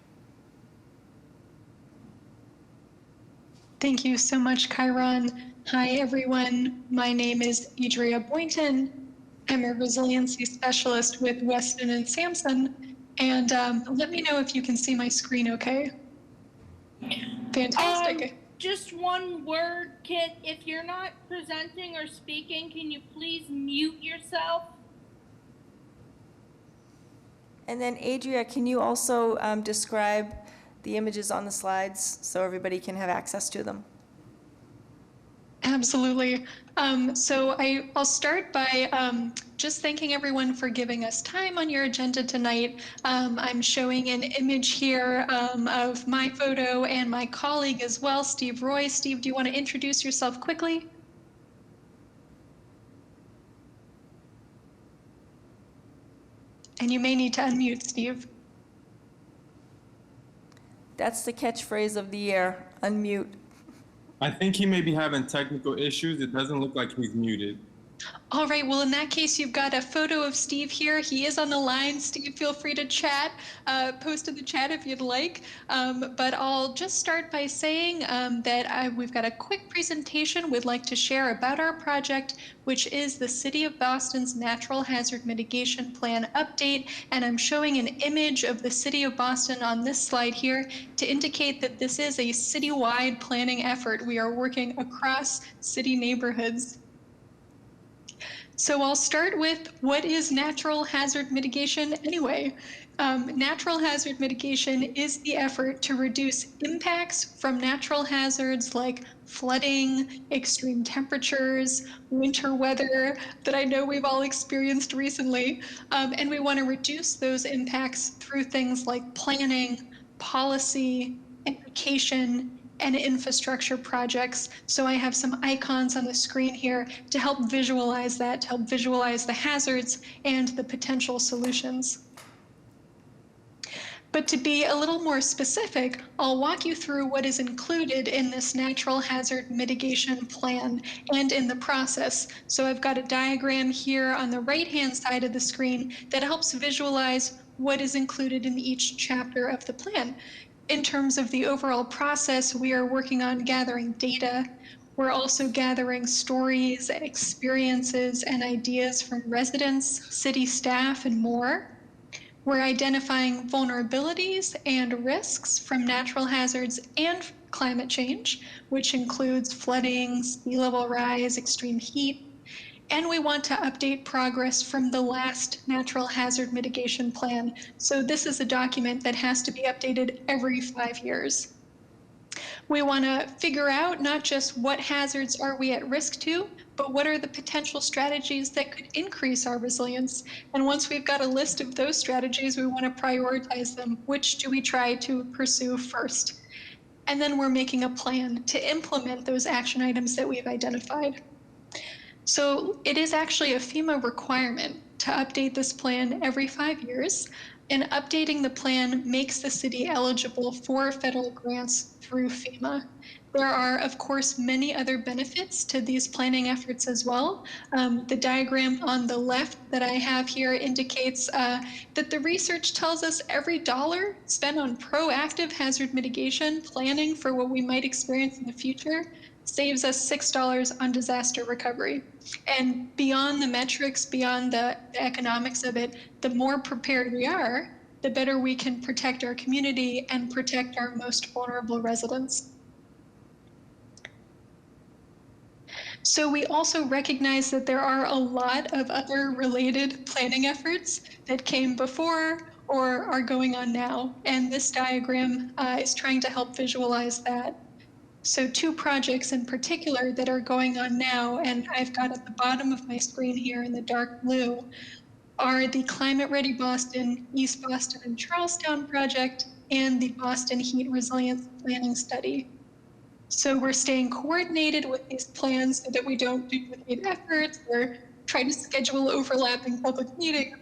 Thank you so much, Kyron. Hi, everyone. My name is Adria Boynton. I'm a resiliency specialist with Weston and Sampson. And let me know if you can see my screen okay. Fantastic. Just one word, Kit. If you're not presenting or speaking, can you please mute yourself? And then Adria, can you also describe the images on the slides so everybody can have access to them? Absolutely. So I'll start by just thanking everyone for giving us time on your agenda tonight. I'm showing an image here of my photo and my colleague as well, Steve Roy. Steve, do you want to introduce yourself quickly? And you may need to unmute, Steve. That's the catchphrase of the year, unmute. I think he may be having technical issues. It doesn't look like he's muted. All right, well, in that case, you've got a photo of Steve here. He is on the line. Steve, feel free to chat, post in the chat if you'd like. But I'll just start by saying that we've got a quick presentation we'd like to share about our project, which is the City of Boston's Natural Hazard Mitigation Plan update. And I'm showing an image of the City of Boston on this slide here to indicate that this is a citywide planning effort. We are working across city neighborhoods. So I'll start with what is natural hazard mitigation anyway? Natural hazard mitigation is the effort to reduce impacts from natural hazards like flooding, extreme temperatures, winter weather that I know we've all experienced recently. And we want to reduce those impacts through things like planning, policy, education, and infrastructure projects. So I have some icons on the screen here to help visualize that, to help visualize the hazards and the potential solutions. But to be a little more specific, I'll walk you through what is included in this natural hazard mitigation plan and in the process. So I've got a diagram here on the right-hand side of the screen that helps visualize what is included in each chapter of the plan. In terms of the overall process, we are working on gathering data. We're also gathering stories, experiences, and ideas from residents, city staff, and more. We're identifying vulnerabilities and risks from natural hazards and climate change, which includes flooding, sea level rise, extreme heat. And we want to update progress from the last natural hazard mitigation plan. So this is a document that has to be updated every 5 years. We want to figure out not just what hazards are we at risk to, but what are the potential strategies that could increase our resilience. And once we've got a list of those strategies, we want to prioritize them. Which do we try to pursue first? And then we're making a plan to implement those action items that we've identified. So it is actually a FEMA requirement to update this plan every 5 years, and updating the plan makes the city eligible for federal grants through FEMA. There are, of course, many other benefits to these planning efforts as well. The diagram on the left that I have here indicates that the research tells us every dollar spent on proactive hazard mitigation planning for what we might experience in the future saves us $6 on disaster recovery. And beyond the metrics, beyond the economics of it, the more prepared we are, the better we can protect our community and protect our most vulnerable residents. So we also recognize that there are a lot of other related planning efforts that came before or are going on now. And this diagram is trying to help visualize that. So 2 projects in particular that are going on now, and I've got at the bottom of my screen here in the dark blue, are the Climate Ready Boston, East Boston and Charlestown project, and the Boston Heat Resilience Planning Study. So we're staying coordinated with these plans so that we don't duplicate efforts or try to schedule overlapping public meetings.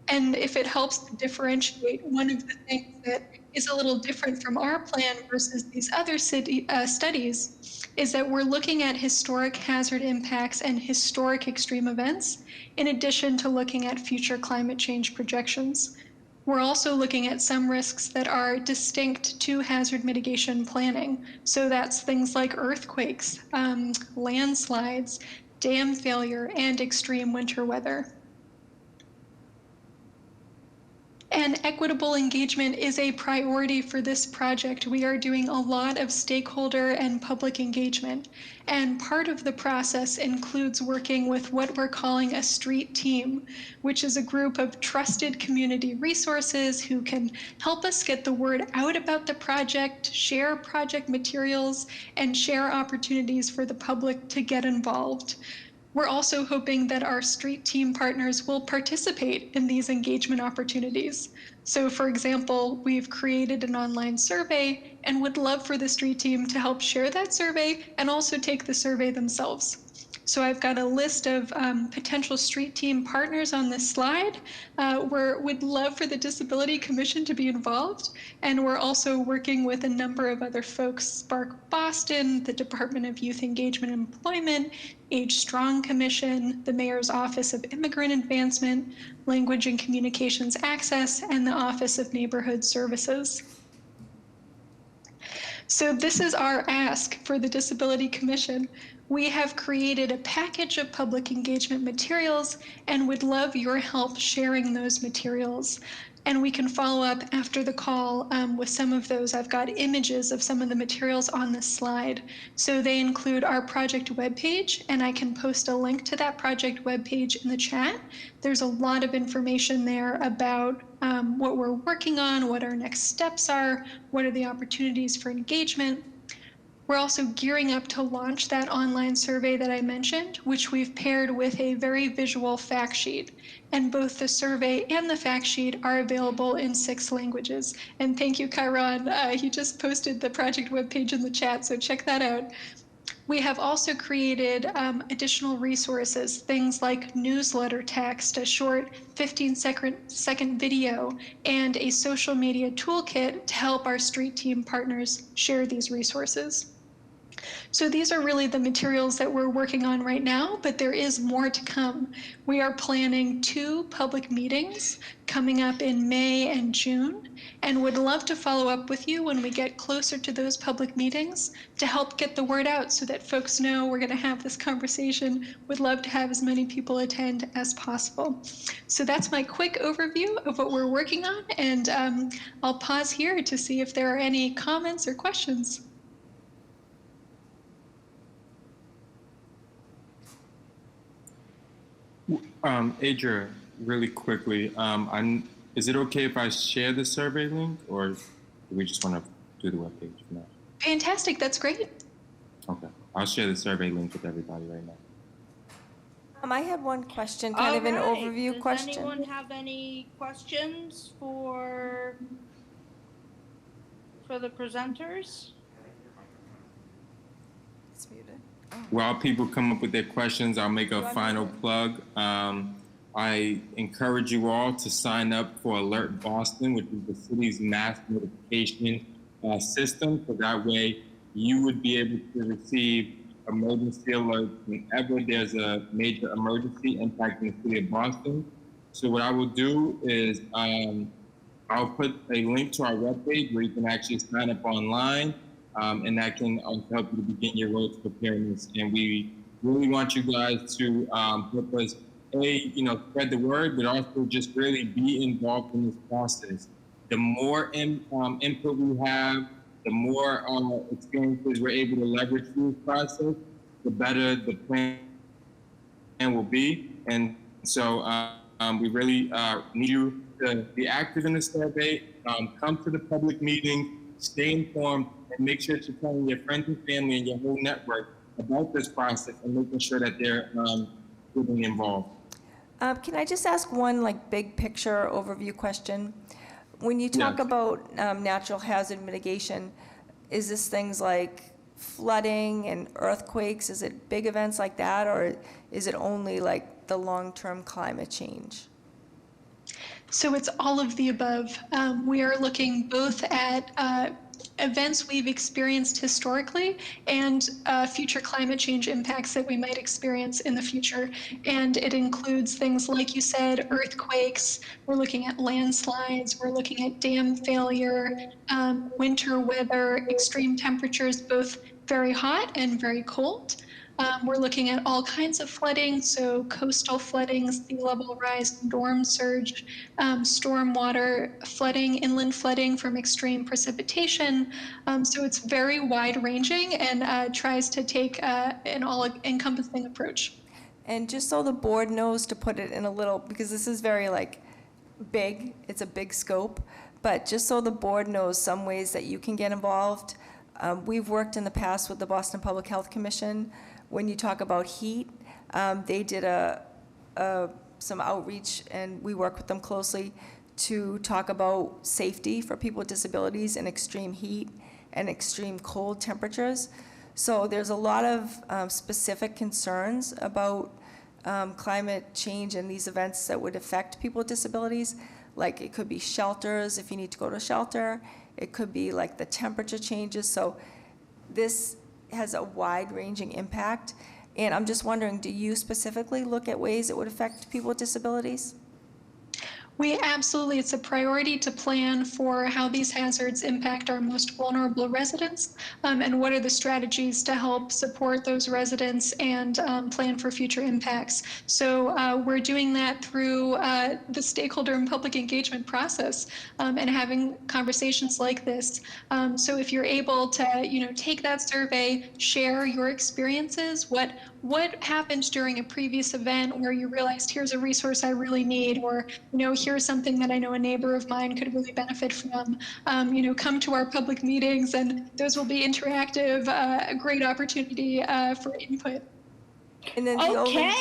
And if it helps to differentiate, one of the things that is a little different from our plan versus these other studies is that we're looking at historic hazard impacts and historic extreme events, in addition to looking at future climate change projections. We're also looking at some risks that are distinct to hazard mitigation planning. So that's things like earthquakes, landslides, dam failure, and extreme winter weather. And equitable engagement is a priority for this project. We are doing a lot of stakeholder and public engagement. And part of the process includes working with what we're calling a street team, which is a group of trusted community resources who can help us get the word out about the project, share project materials, and share opportunities for the public to get involved. We're also hoping that our street team partners will participate in these engagement opportunities. So for example, we've created an online survey and would love for the street team to help share that survey and also take the survey themselves. So I've got a list of potential street team partners on this slide. We'd love for the Disability Commission to be involved. And we're also working with a number of other folks, Spark Boston, the Department of Youth Engagement and Employment, Age Strong Commission, the Mayor's Office of Immigrant Advancement, Language and Communications Access, and the Office of Neighborhood Services. So this is our ask for the Disability Commission. We have created a package of public engagement materials and would love your help sharing those materials. And we can follow up after the call with some of those. I've got images of some of the materials on this slide. So they include our project webpage, and I can post a link to that project webpage in the chat. There's a lot of information there about what we're working on, what our next steps are, what are the opportunities for engagement. We're also gearing up to launch that online survey that I mentioned, which we've paired with a very visual fact sheet. And both the survey and the fact sheet are available in 6 languages. And thank you, Chiron. He just posted the project webpage in the chat, so check that out. We have also created additional resources, things like newsletter text, a short 15-second video, and a social media toolkit to help our street team partners share these resources. So these are really the materials that we're working on right now, but there is more to come. We are planning 2 public meetings coming up in May and June, and would love to follow up with you when we get closer to those public meetings to help get the word out so that folks know we're going to have this conversation. Would love to have as many people attend as possible. So that's my quick overview of what we're working on, and I'll pause here to see if there are any comments or questions. Adria, really quickly, is it okay if I share the survey link, or do we just want to do the webpage for now? Fantastic, that's great. Okay, I'll share the survey link with everybody right now. I had one question, kind of an Alright, overview question. Does anyone have any questions for the presenters? It's muted. While people come up with their questions, I'll make a final plug. I encourage you all to sign up for Alert Boston, which is the city's mass notification system. So that way you would be able to receive emergency alerts whenever there's a major emergency impacting the city of Boston. So what I will do is I'll put a link to our webpage where you can actually sign up online, and that can also help you to begin your road to preparedness. And we really want you guys to help us, spread the word, but also just really be involved in this process. The more input we have, the more experiences we're able to leverage through this process, the better the plan will be. And so we really need you to be active in the survey, come to the public meeting, stay informed, and make sure that you're telling your friends and family and your whole network about this process and making sure that they're getting involved. Can I just ask one big picture overview question? When you talk about natural hazard mitigation, is this things like flooding and earthquakes? Is it big events like that, or is it only like the long-term climate change? So it's all of the above. We are looking both at events we've experienced historically and future climate change impacts that we might experience in the future. And it includes things like you said, earthquakes, we're looking at landslides, we're looking at dam failure, winter weather, extreme temperatures, both very hot and very cold. We're looking at all kinds of flooding, so coastal flooding, sea level rise, storm surge, stormwater flooding, inland flooding from extreme precipitation. So it's very wide ranging and tries to take an all-encompassing approach. And just so the board knows, to put it in a little, because this is very big, it's a big scope, but just so the board knows some ways that you can get involved. We've worked in the past with the Boston Public Health Commission. When you talk about heat, they did some outreach, and we work with them closely to talk about safety for people with disabilities in extreme heat and extreme cold temperatures. So there's a lot of specific concerns about climate change and these events that would affect people with disabilities. Like it could be shelters, if you need to go to a shelter. It could be like the temperature changes. So this has a wide-ranging impact. And I'm just wondering, do you specifically look at ways it would affect people with disabilities? We absolutely, it's a priority to plan for how these hazards impact our most vulnerable residents, and what are the strategies to help support those residents and plan for future impacts. So we're doing that through the stakeholder and public engagement process, and having conversations like this. So if you're able to, take that survey, share your experiences, what happened during a previous event where you realized here's a resource I really need, or here's something that I know a neighbor of mine could really benefit from. Come to our public meetings, and those will be interactive, a great opportunity for input. And then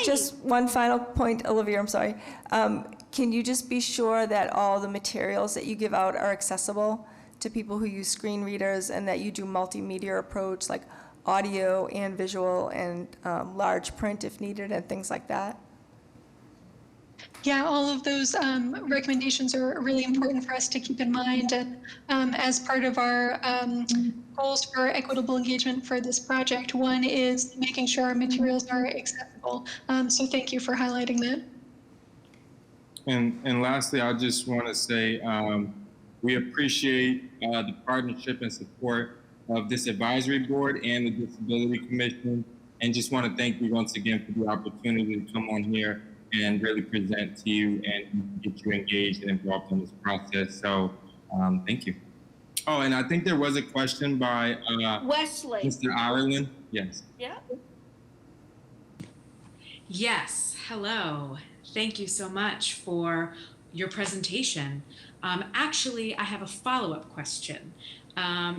just one final point, Olivia, I'm sorry. Can you just be sure that all the materials that you give out are accessible to people who use screen readers, and that you do multimedia approach, like audio and visual and large print if needed and things like that? Yeah, all of those recommendations are really important for us to keep in mind, and as part of our goals for equitable engagement for this project, one is making sure our materials are accessible. So thank you for highlighting that. And lastly, I just want to say we appreciate the partnership and support of this advisory board and the Disability Commission, and just want to thank you once again for the opportunity to come on here and really present to you and get you engaged and involved in this process. So thank you. Oh, and I think there was a question by Wesley. Mr. Ireland. Yes. Yeah. Yes, hello. Thank you so much for your presentation. Actually, I have a follow-up question.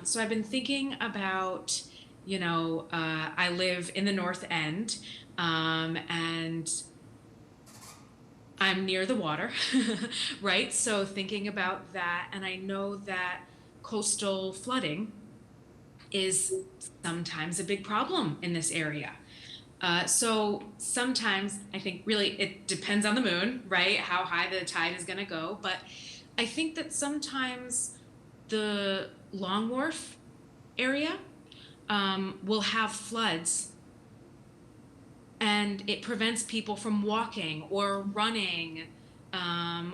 So I've been thinking about, I live in the North End, and I'm near the water, right? So thinking about that, and I know that coastal flooding is sometimes a big problem in this area. So sometimes I think really it depends on the moon, right? How high the tide is going to go. But I think that sometimes the Long Wharf area will have floods, and it prevents people from walking or running,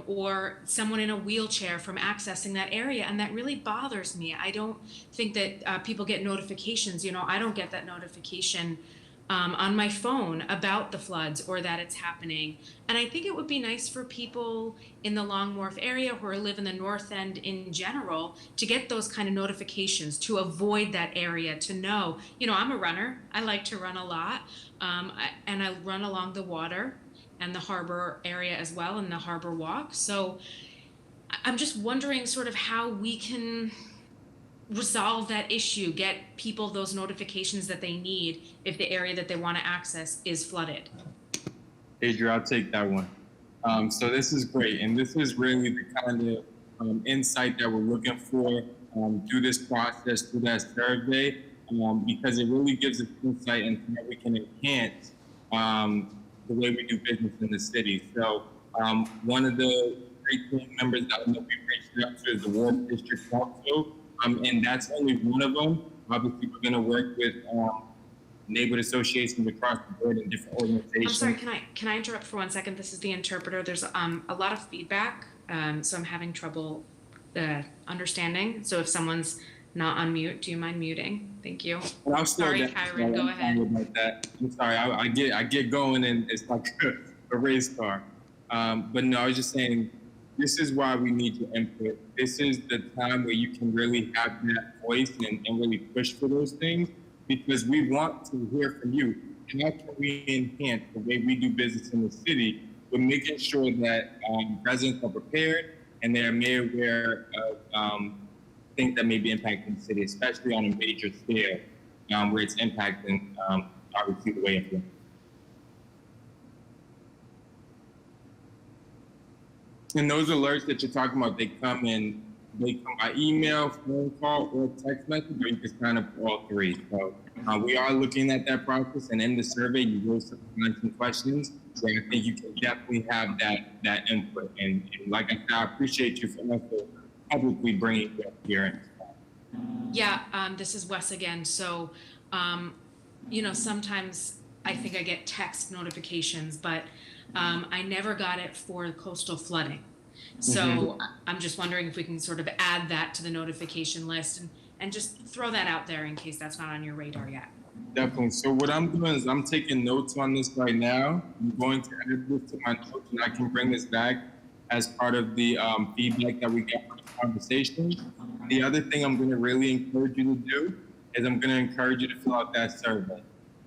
or someone in a wheelchair from accessing that area. And that really bothers me. I don't think that people get notifications. I don't get that notification on my phone about the floods or that it's happening. And I think it would be nice for people in the Long Wharf area who live in the North End in general to get those kind of notifications, to avoid that area, to know, I'm a runner. I like to run a lot. And I run along the water and the harbor area as well, and the harbor walk. So I'm just wondering sort of how we can resolve that issue, get people those notifications that they need if the area that they want to access is flooded. Adria, I'll take that one. So this is great, and this is really the kind of insight that we're looking for through this process, through that survey, because it really gives us insight into how we can enhance the way we do business in the city. So one of the great team members that we've reached out to is the Wharf District Council. And that's only one of them. Obviously, we're going to work with neighborhood associations across the board and different organizations. I'm sorry, can I interrupt for 1 second? This is the interpreter. There's a lot of feedback, so I'm having trouble understanding. So if someone's not on mute, do you mind muting? Thank you. Well, sorry, Kyron, go ahead. About that. I'm sorry, I get going and it's like a race car. But no, I was just saying, this is why we need your input. This is the time where you can really have that voice and really push for those things, because we want to hear from you. How can we enhance the way we do business in the city with making sure that residents are prepared and they're made aware of things that may be impacting the city, especially on a major scale, where it's impacting obviously the way it feels. And those alerts that you're talking about, they come by email, phone call, or text message, or you can sign up for all three. So we are looking at that process, and in the survey, you will find some questions. So I think you can definitely have that input. And like I said, I appreciate you for also publicly bringing it up here. Yeah, this is Wes again. So, sometimes I think I get text notifications, but I never got it for coastal flooding. So I'm just wondering if we can sort of add that to the notification list and just throw that out there in case that's not on your radar yet. Definitely. So what I'm doing is I'm taking notes on this right now. I'm going to add this to my notes, and I can bring this back as part of the feedback that we got from the conversation. The other thing I'm going to really encourage you to do is I'm going to encourage you to fill out that survey.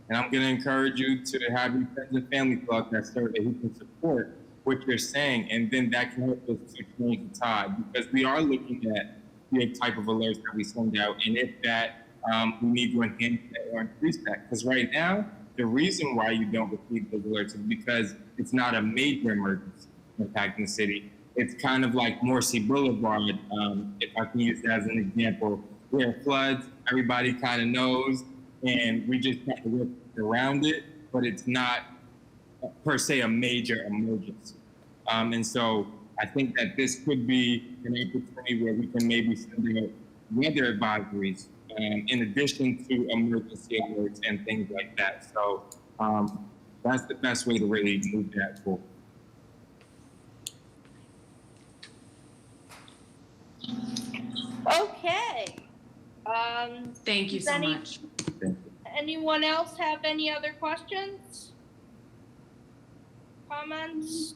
And I'm going to encourage you to have your friends and family fill out that survey who can support what you're saying. And then that can help us to change the tide, because we are looking at the type of alerts that we send out. And if that, we need to enhance that or increase that. Because right now, the reason why you don't receive those alerts is because it's not a major emergency impacting the city. It's kind of like Morrissey Boulevard, if I can use that as an example, where it floods, everybody kind of knows, and we just kind of work around it, but it's not per se a major emergency. And so I think that this could be an opportunity where we can maybe send out weather advisories in addition to emergency alerts and things like that. So that's the best way to really move that forward. Okay. Thank you so much. Anyone else have any other questions? Comments?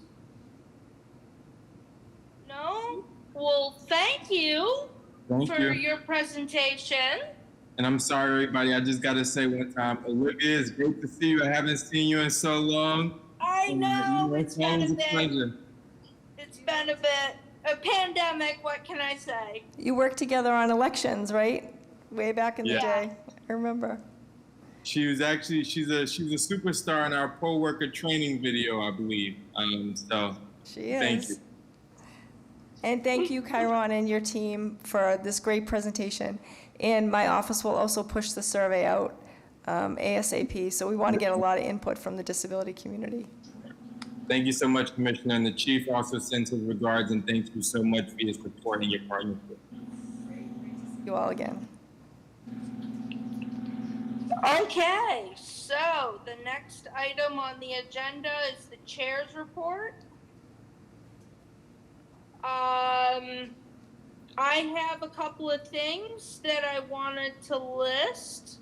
No? Well, thank you for your presentation. And I'm sorry, everybody. I just got to say one time, Olivia, it's great to see you. I haven't seen you in so long. I know, it's been a always a bit. pleasure. It's been a bit. A pandemic, what can I say? You worked together on elections, right? Way back in the Yeah. day. I remember. She was actually she's a superstar in our poll worker training video, I believe. So She is. thank you. And thank you, Chiron, and your team for this great presentation. And my office will also push the survey out ASAP. So we want to get a lot of input from the disability community. Thank you so much, Commissioner. And the chief also sends his regards and thank you so much for your support and your partnership. You all again. Okay, so the next item on the agenda is the chair's report. I have a couple of things that I wanted to list.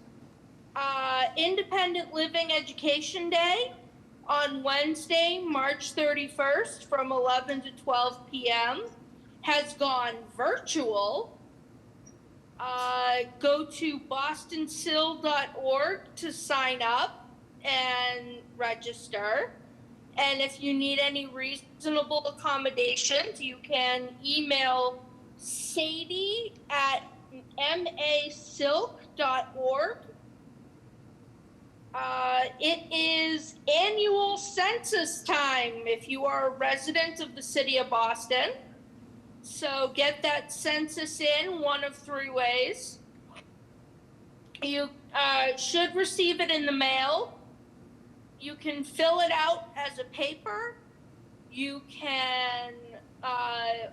Independent Living Education Day on Wednesday, March 31st from 11 to 12 p.m. has gone virtual. Go to bostonsil.org to sign up and register. And if you need any reasonable accommodations, you can email Sadie at masilk.org. It is annual census time if you are a resident of the city of Boston. So get that census in one of three ways. You should receive it in the mail. You can fill it out as a paper. You can,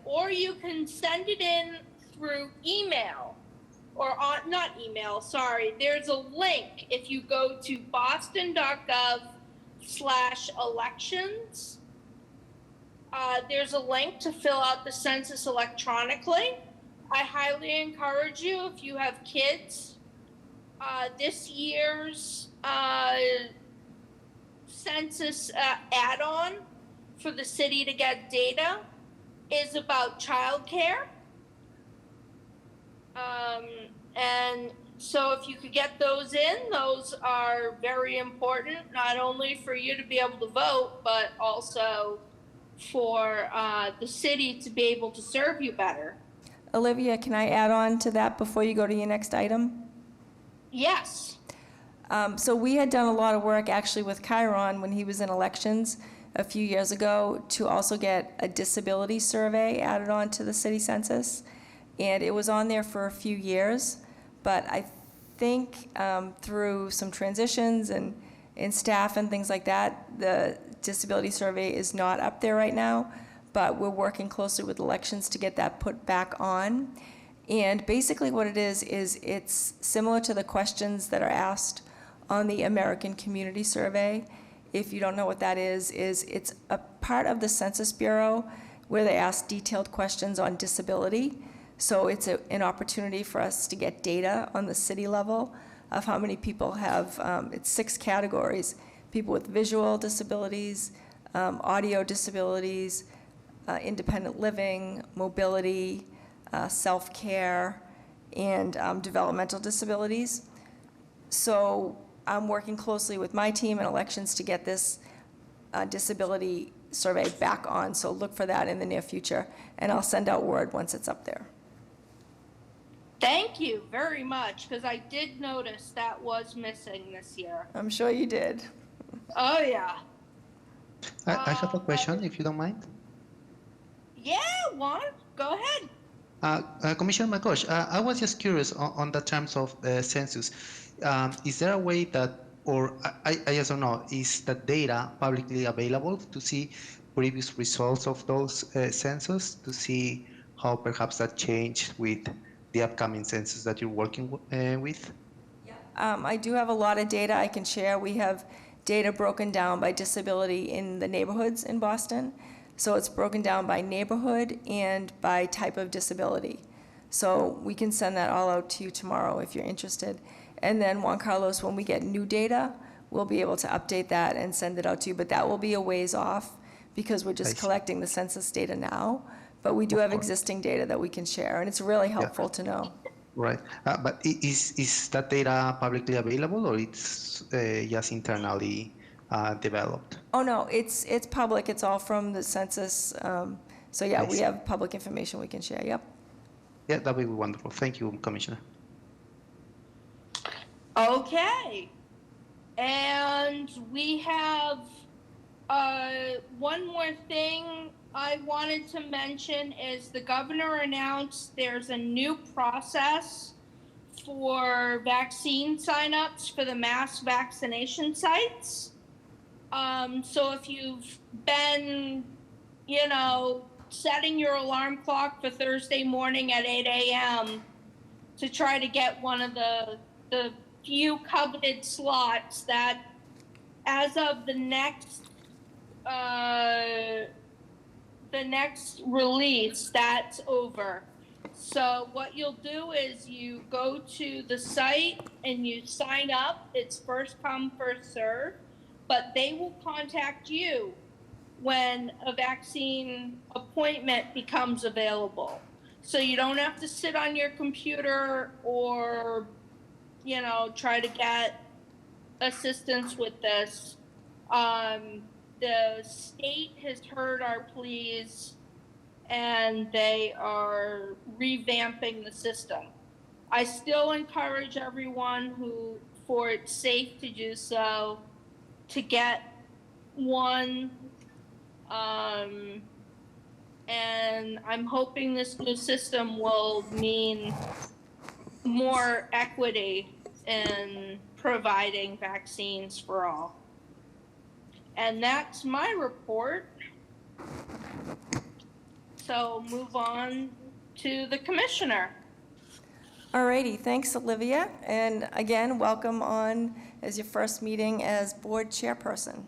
or you can send it in through email. Or not email, sorry. There's a link if you go to boston.gov/elections. There's a link to fill out the census electronically. I highly encourage you, if you have kids, this year's census add-on for the city to get data is about childcare. And so if you could get those in, those are very important, not only for you to be able to vote, but also for the city to be able to serve you better. Olivia, can I add on to that before you go to your next item? Yes. So we had done a lot of work actually with Chiron when he was in elections a few years ago to also get a disability survey added on to the city census. And it was on there for a few years, but I think through some transitions and staff and things like that, the disability survey is not up there right now, but we're working closely with elections to get that put back on. And basically what it is it's similar to the questions that are asked on the American Community Survey. If you don't know what that is it's a part of the Census Bureau where they ask detailed questions on disability. So it's an opportunity for us to get data on the city level of how many people have, it's 6 categories: people with visual disabilities, audio disabilities, independent living, mobility, self-care, and developmental disabilities. So I'm working closely with my team and elections to get this disability survey back on. So look for that in the near future, and I'll send out word once it's up there. Thank you very much, because I did notice that was missing this year. I'm sure you did. Oh, yeah. I have a question, if you don't mind. Yeah, Juan, go ahead. Commissioner McCosh, I was just curious on the terms of census. Is there a way that, or I just don't know, is the data publicly available to see previous results of those census, to see how perhaps that changed with the upcoming census that you're working with? I do have a lot of data I can share. We have data broken down by disability in the neighborhoods in Boston. So it's broken down by neighborhood and by type of disability. So we can send that all out to you tomorrow if you're interested. And then Juan Carlos, when we get new data, we'll be able to update that and send it out to you. But that will be a ways off because we're just collecting the census data now. But we do have existing data that we can share, and it's really helpful to know. Right. But is that data publicly available, or it's just internally developed? Oh, no, it's public. It's all from the census. So yeah, I we see. have public information we can share. Yep. Yeah, that would be wonderful. Thank you, Commissioner. Okay. And we have one more thing I wanted to mention is the governor announced there's a new process for vaccine signups for the mass vaccination sites. So if you've been, setting your alarm clock for Thursday morning at 8 a.m. to try to get one of the few coveted slots, that as of the next release, that's over. So what you'll do is you go to the site and you sign up. It's first come, first serve, but they will contact you when a vaccine appointment becomes available. So you don't have to sit on your computer or, try to get assistance with this. The state has heard our pleas and they are revamping the system. I still encourage everyone for it's safe to do so, to get one. And I'm hoping this new system will mean more equity in providing vaccines for all. And that's my report. So move on to the commissioner. Alrighty, thanks, Olivia. And again, welcome on as your first meeting as board chairperson.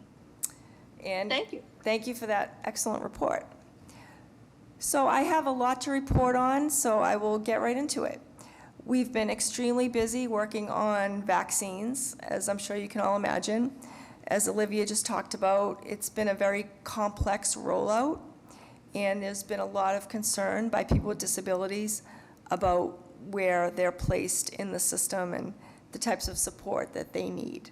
And thank you. Thank you for that excellent report. So I have a lot to report on, so I will get right into it. We've been extremely busy working on vaccines, as I'm sure you can all imagine. As Olivia just talked about, it's been a very complex rollout, and there's been a lot of concern by people with disabilities about where they're placed in the system and the types of support that they need.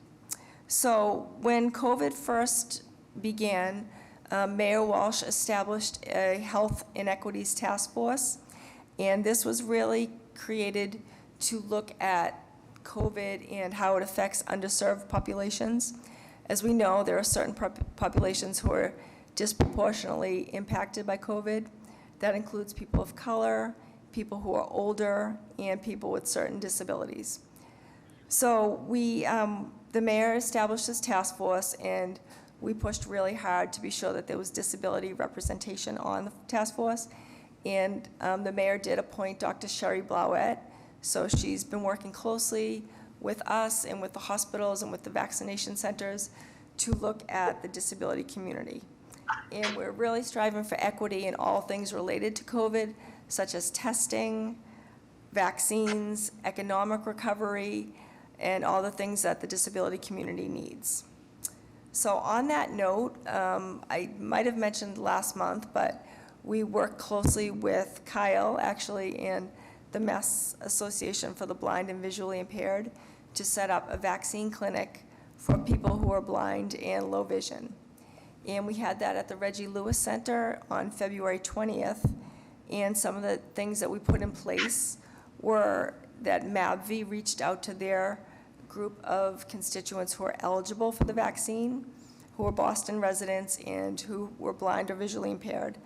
So when COVID first began, Mayor Walsh established a health inequities task force, and this was really created to look at COVID and how it affects underserved populations. As we know, there are certain populations who are disproportionately impacted by COVID. That includes people of color, people who are older, and people with certain disabilities. So the mayor established this task force, and we pushed really hard to be sure that there was disability representation on the task force. And the mayor did appoint Dr. Sherry Blauett. So she's been working closely with us and with the hospitals and with the vaccination centers to look at the disability community. And we're really striving for equity in all things related to COVID, such as testing, vaccines, economic recovery, and all the things that the disability community needs. So on that note, I might have mentioned last month, but we worked closely with Kyle, actually, and the Mass Association for the Blind and Visually Impaired to set up a vaccine clinic for people who are blind and low vision. And we had that at the Reggie Lewis Center on February 20th. And some of the things that we put in place were that MAVV reached out to their group of constituents who are eligible for the vaccine, who are Boston residents and who were blind or visually impaired.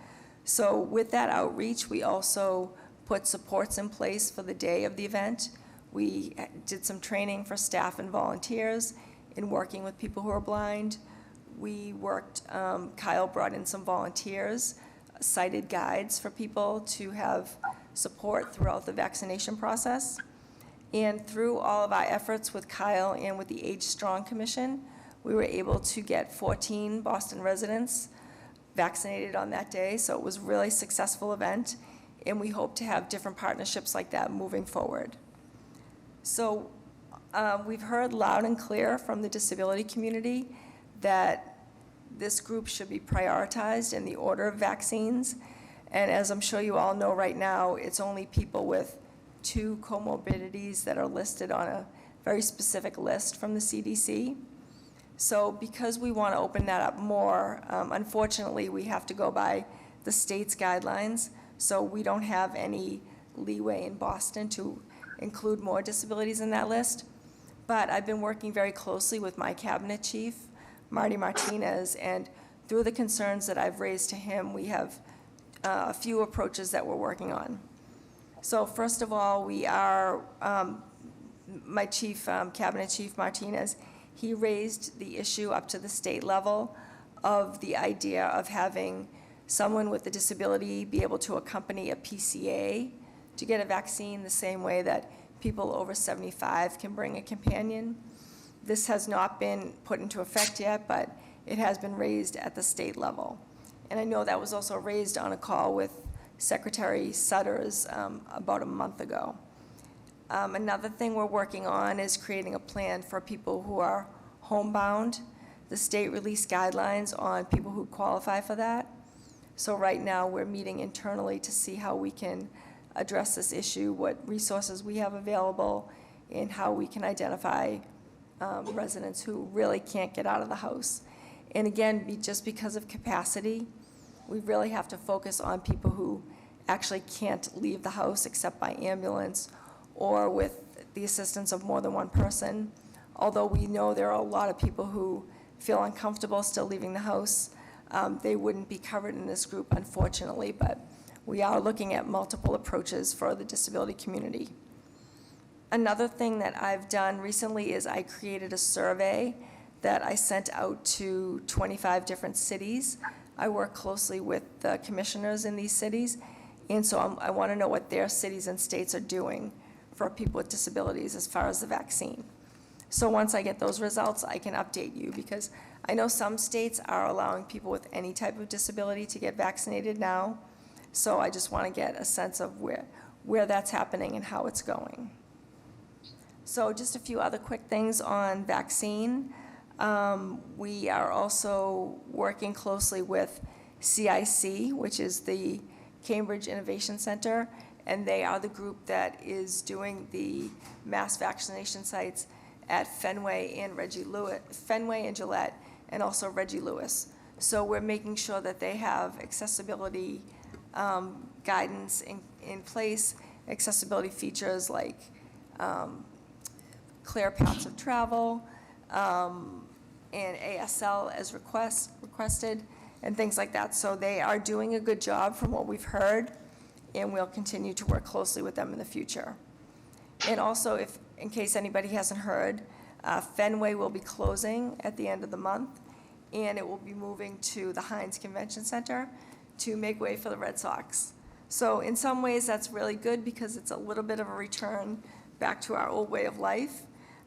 So with that outreach, we also put supports in place for the day of the event. We did some training for staff and volunteers in working with people who are blind. We worked, Kyle brought in some volunteers, sighted guides for people to have support throughout the vaccination process. And through all of our efforts with Kyle and with the Age Strong Commission, we were able to get 14 Boston residents vaccinated on that day. So it was a really successful event, and we hope to have different partnerships like that moving forward. So we've heard loud and clear from the disability community that this group should be prioritized in the order of vaccines. And as I'm sure you all know right now, it's only people with 2 comorbidities that are listed on a very specific list from the CDC. So because we want to open that up more, unfortunately, we have to go by the state's guidelines. So we don't have any leeway in Boston to include more disabilities in that list. But I've been working very closely with my cabinet chief, Marty Martinez, and through the concerns that I've raised to him, we have a few approaches that we're working on. So first of all, we are, my chief, cabinet chief Martinez, he raised the issue up to the state level of the idea of having someone with a disability be able to accompany a PCA to get a vaccine the same way that people over 75 can bring a companion. This has not been put into effect yet, but it has been raised at the state level. And I know that was also raised on a call with Secretary Sutters about a month ago. Another thing we're working on is creating a plan for people who are homebound. The state released guidelines on people who qualify for that. So right now, we're meeting internally to see how we can address this issue, what resources we have available, and how we can identify residents who really can't get out of the house. And again, just because of capacity, we really have to focus on people who actually can't leave the house except by ambulance or with the assistance of more than one person. Although we know there are a lot of people who feel uncomfortable still leaving the house, they wouldn't be covered in this group, unfortunately, but we are looking at multiple approaches for the disability community. Another thing that I've done recently is I created a survey that I sent out to 25 different cities. I work closely with the commissioners in these cities, and so I want to know what their cities and states are doing for people with disabilities as far as the vaccine. So once I get those results, I can update you, because I know some states are allowing people with any type of disability to get vaccinated now. So I just want to get a sense of where that's happening and how it's going. So just a few other quick things on vaccine. We are also working closely with CIC, which is the Cambridge Innovation Center, and they are the group that is doing the mass vaccination sites at Fenway and Gillette, and also Reggie Lewis. So we're making sure that they have accessibility guidance in place, accessibility features like clear paths of travel, and ASL as requested, and things like that. So they are doing a good job from what we've heard, and we'll continue to work closely with them in the future. And also, if in case anybody hasn't heard, Fenway will be closing at the end of the month, and it will be moving to the Heinz Convention Center to make way for the Red Sox. So in some ways, that's really good because it's a little bit of a return back to our old way of life.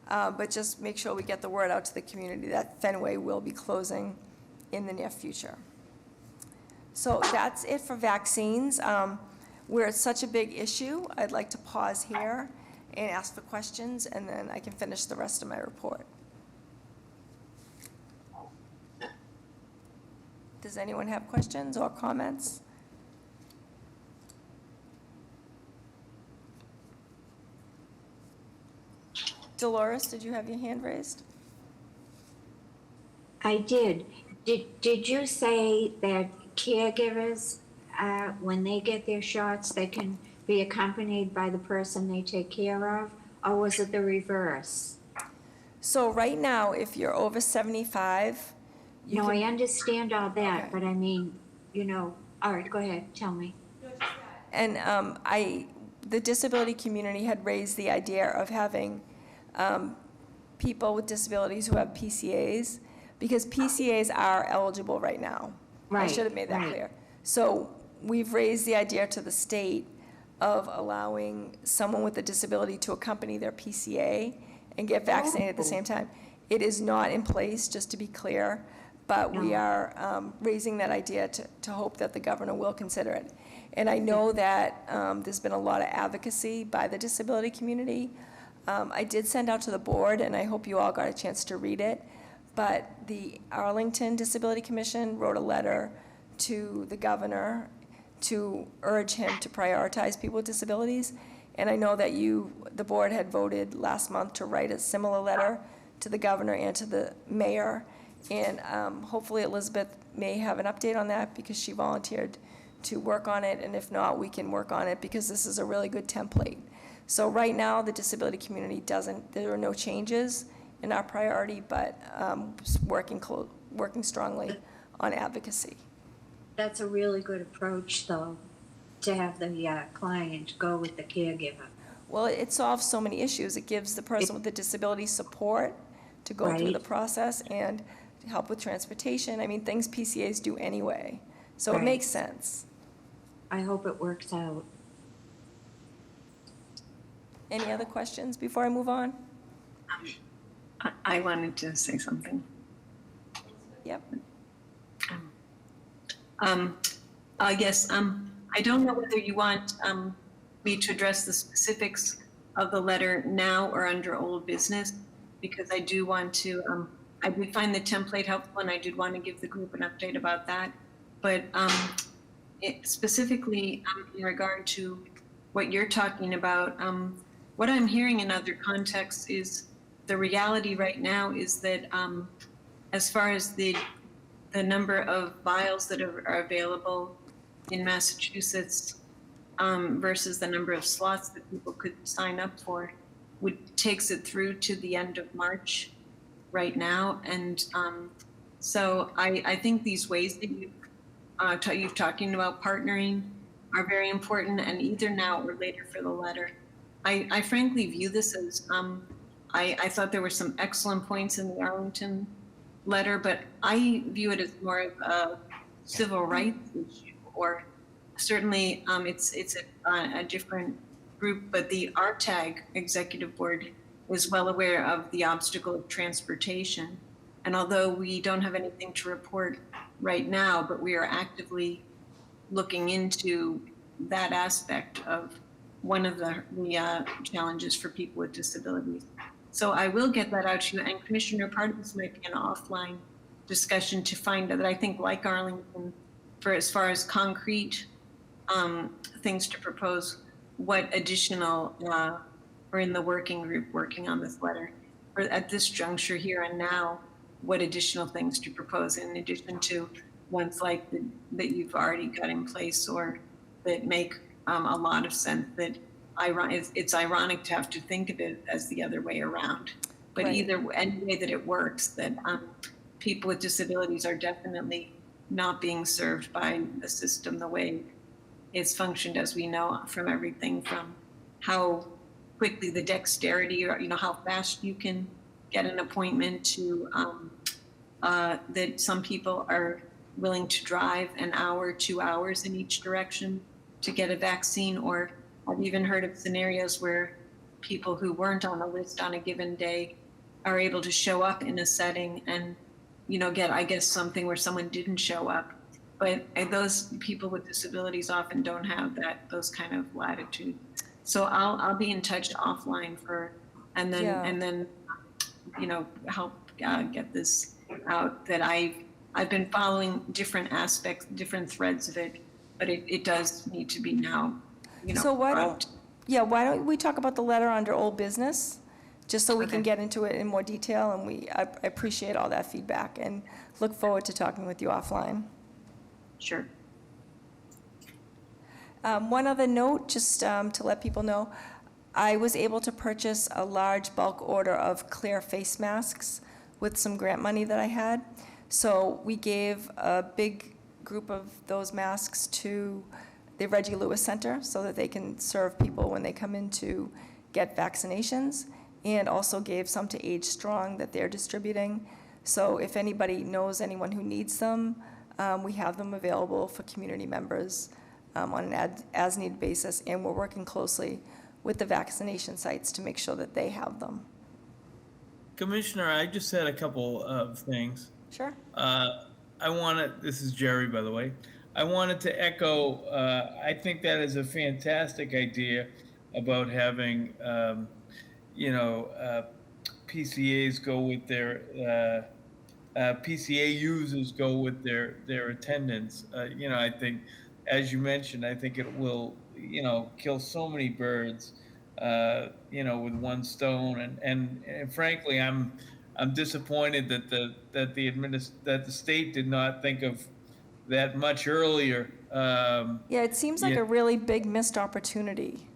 But just make sure we get the word out to the community that Fenway will be closing in the near future. So that's it for vaccines. Where it's such a big issue, I'd like to pause here and ask for questions, and then I can finish the rest of my report. Does anyone have questions or comments? Dolores, did you have your hand raised? I did. Did you say that caregivers, when they get their shots, they can be accompanied by the person they take care of, or was it the reverse? So right now, if you're over 75, No, I understand all that, but I mean, all right, go ahead, tell me. And the disability community had raised the idea of having people with disabilities who have PCAs, because PCAs are eligible right now. I should have made that clear. So we've raised the idea to the state of allowing someone with a disability to accompany their PCA and get vaccinated at the same time. It is not in place, just to be clear, but we are raising that idea to hope that the governor will consider it. And I know that there's been a lot of advocacy by the disability community. I did send out to the board, and I hope you all got a chance to read it, but the Arlington Disability Commission wrote a letter to the governor to urge him to prioritize people with disabilities. And I know that the board had voted last month to write a similar letter to the governor and to the mayor. And hopefully Elizabeth may have an update on that because she volunteered to work on it. And if not, we can work on it because this is a really good template. So right now, the disability community there are no changes in our priority, but working strongly on advocacy. That's a really good approach, though, to have the client go with the caregiver. Well, it solves so many issues. It gives the person with the disability support to go through the process and help with transportation. I mean, things PCAs do anyway. So it makes sense. I hope it works out. Any other questions before I move on? I wanted to say something. Yep. I guess, I don't know whether you want me to address the specifics of the letter now or under old business, because I do want to, I did find the template helpful and I did want to give the group an update about that. But specifically in regard to what you're talking about, what I'm hearing in other contexts is the reality right now is that as far as the number of vials that are available in Massachusetts versus the number of slots that people could sign up for takes it through to the end of March right now. And so I think these ways that you've talking about partnering are very important, and either now or later for the letter. I frankly view this as, I thought there were some excellent points in the Arlington letter, but I view it as more of a civil rights issue, or certainly it's a different group, but the RTAG executive board is well aware of the obstacle of transportation. And although we don't have anything to report right now, but we are actively looking into that aspect of one of the challenges for people with disabilities. So I will get that out to you. And Commissioner, part of this might be an offline discussion to find out that I think, like Arlington, for as far as concrete things to propose, what additional are in the working group working on this letter, or at this juncture here and now, what additional things to propose in addition to ones like that you've already got in place, or that make a lot of sense. That it's ironic to have to think of it as the other way around, but either any way that it works, that people with disabilities are definitely not being served by the system the way it's functioned, as we know from everything from how quickly the dexterity, or how fast you can get an appointment, to that some people are willing to drive an hour, 2 hours in each direction to get a vaccine. Or I've even heard of scenarios where people who weren't on a list on a given day are able to show up in a setting and, get, I guess, something where someone didn't show up. But those people with disabilities often don't have those kind of latitude. So I'll be in touch offline and then help get this out. That I've been following different aspects, different threads of it, but it does need to be now. So why don't we talk about the letter under old business, just so we can get into it in more detail, and I appreciate all that feedback and look forward to talking with you offline. Sure. One other note, just to let people know, I was able to purchase a large bulk order of clear face masks with some grant money that I had. So we gave a big group of those masks to the Reggie Lewis Center so that they can serve people when they come in to get vaccinations, and also gave some to Age Strong that they're distributing. So if anybody knows anyone who needs them, we have them available for community members on an as-needed basis, and we're working closely with the vaccination sites to make sure that they have them. Commissioner, I just had a couple of things. Sure. This is Jerry, by the way. I wanted to echo, I think that is a fantastic idea about having, PCAs go with their, PCA users go with their attendants. I think, as you mentioned, I think it will, kill so many birds with one stone. And frankly, I'm disappointed that the state did not think of that much earlier. Yeah, it seems like yeah. a really big missed opportunity.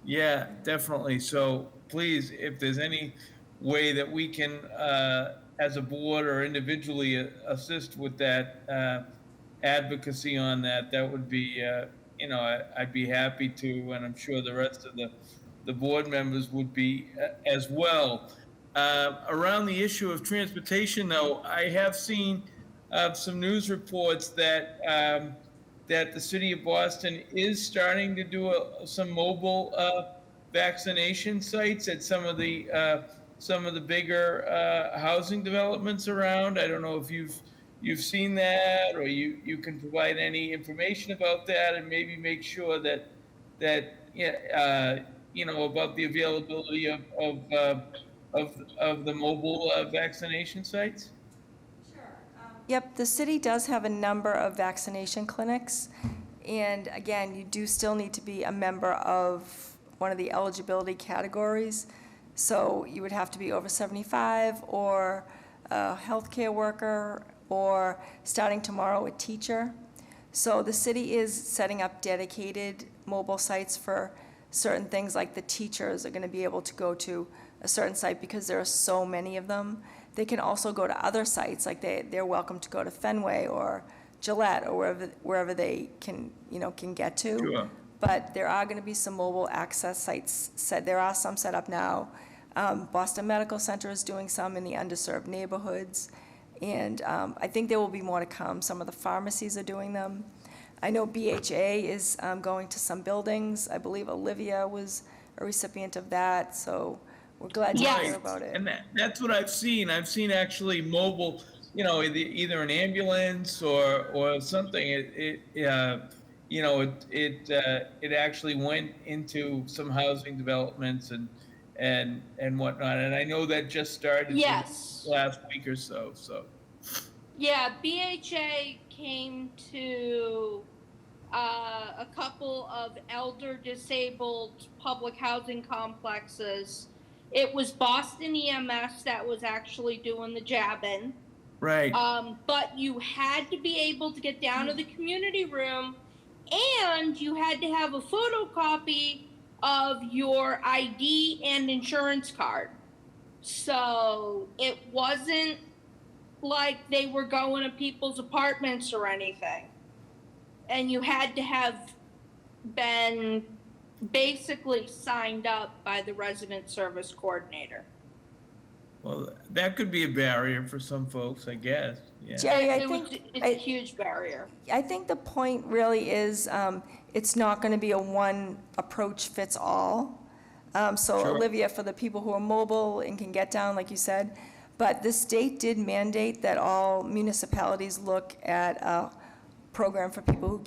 Yeah, definitely. So please, if there's any way that we can, as a board or individually, assist with that advocacy on that, that would be, I'd be happy to, and I'm sure the rest of the board members would be as well. Around the issue of transportation, though, I have seen some news reports that the city of Boston is starting to do some mobile vaccination sites at some of the bigger housing developments around. I don't know if you've seen that, or you can provide any information about that, and maybe make sure that about the availability of the mobile vaccination sites. Yep, the city does have a number of vaccination clinics. And again, you do still need to be a member of one of the eligibility categories. So you would have to be over 75, or a healthcare worker, or starting tomorrow, a teacher. So the city is setting up dedicated mobile sites for certain things, like the teachers are going to be able to go to a certain site because there are so many of them. They can also go to other sites, like they're welcome to go to Fenway or Gillette or wherever they can get to. Sure. But there are going to be some mobile access sites there are some set up now. Boston Medical Center is doing some in the underserved neighborhoods. And I think there will be more to come. Some of the pharmacies are doing them. I know BHA is going to some buildings. I believe Olivia was a recipient of that, so we're glad to hear about it. And that's what I've seen. I've seen actually mobile, either an ambulance or something. It actually went into some housing developments and whatnot. And I know that just started last week or so. Yeah, BHA came to a couple of elder disabled public housing complexes. It was Boston EMS that was actually doing the jabbing. Right. But you had to be able to get down to the community room, and you had to have a photocopy of your ID and insurance card. So it wasn't like they were going to people's apartments or anything. And you had to have been basically signed up by the resident service coordinator. Well, that could be a barrier for some folks, I guess. Yeah. Jerry, It's a huge barrier. I think the point really is it's not going to be a one approach fits all. So Sure. Olivia, for the people who are mobile and can get down, like you said, but the state did mandate that all municipalities look at a program for people who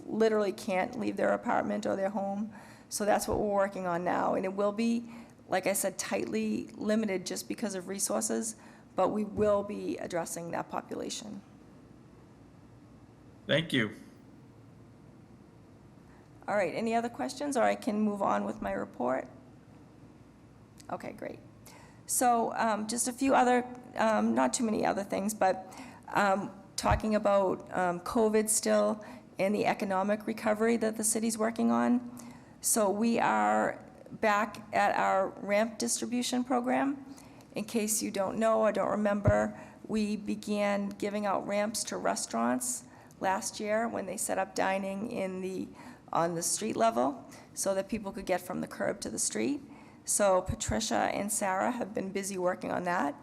literally can't leave their apartment or their home. So that's what we're working on now. And it will be, like I said, tightly limited just because of resources, but we will be addressing that population. Thank you. All right, any other questions, or I can move on with my report? Okay, great. So just a few other, not too many other things, but talking about COVID still and the economic recovery that the city's working on. So we are back at our ramp distribution program. In case you don't know or don't remember, we began giving out ramps to restaurants last year when they set up dining on the street level so that people could get from the curb to the street. So Patricia and Sarah have been busy working on that.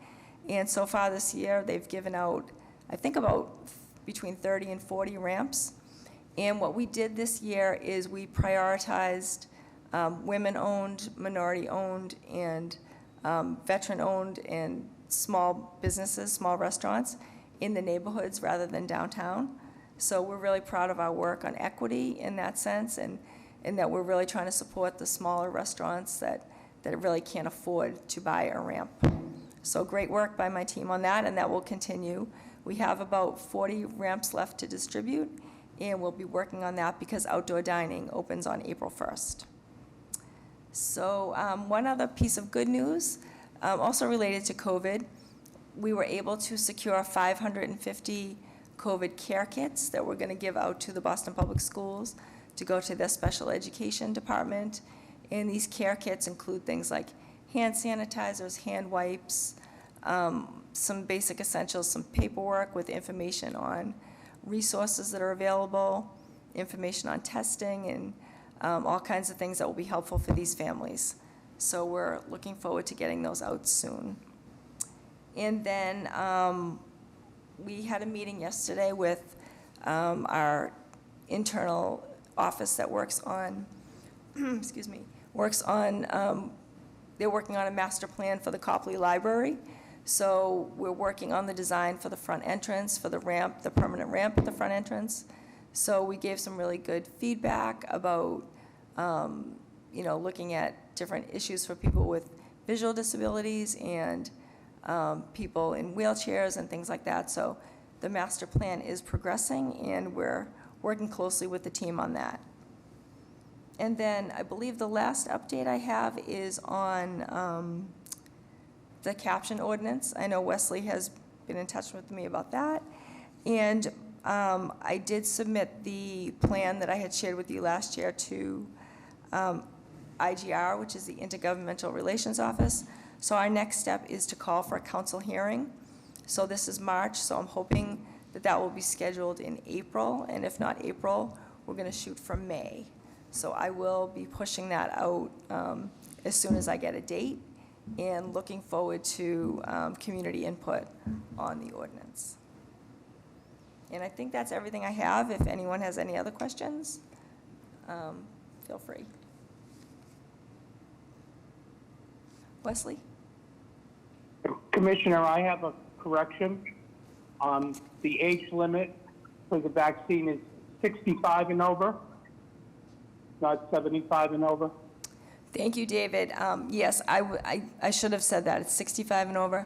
And so far this year, they've given out, I think, about between 30 and 40 ramps. And what we did this year is we prioritized women-owned, minority-owned, and veteran-owned and small businesses, small restaurants in the neighborhoods rather than downtown. So we're really proud of our work on equity in that sense, and that we're really trying to support the smaller restaurants that really can't afford to buy a ramp. So great work by my team on that, and that will continue. We have about 40 ramps left to distribute, and we'll be working on that because outdoor dining opens on April 1st. So one other piece of good news, also related to COVID, we were able to secure 550 COVID care kits that we're going to give out to the Boston Public Schools to go to their special education department. And these care kits include things like hand sanitizers, hand wipes, some basic essentials, some paperwork with information on resources that are available, information on testing, and all kinds of things that will be helpful for these families. So we're looking forward to getting those out soon. And then we had a meeting yesterday with our internal office that works on, excuse me, they're working on a master plan for the Copley Library. So we're working on the design for the front entrance, for the ramp, the permanent ramp at the front entrance. So we gave some really good feedback about, looking at different issues for people with visual disabilities and people in wheelchairs and things like that. So the master plan is progressing, and we're working closely with the team on that. And then I believe the last update I have is on the caption ordinance. I know Wesley has been in touch with me about that. And I did submit the plan that I had shared with you last year to IGR, which is the Intergovernmental Relations Office. So our next step is to call for a council hearing. So this is March, so I'm hoping that that will be scheduled in April. And if not April, we're going to shoot for May. So I will be pushing that out as soon as I get a date, and looking forward to community input on the ordinance. And I think that's everything I have. If anyone has any other questions, feel free. Wesley? Commissioner, I have a correction. The age limit for the vaccine is 65 and over, not 75 and over. Thank you, David. Yes, I should have said that. It's 65 and over.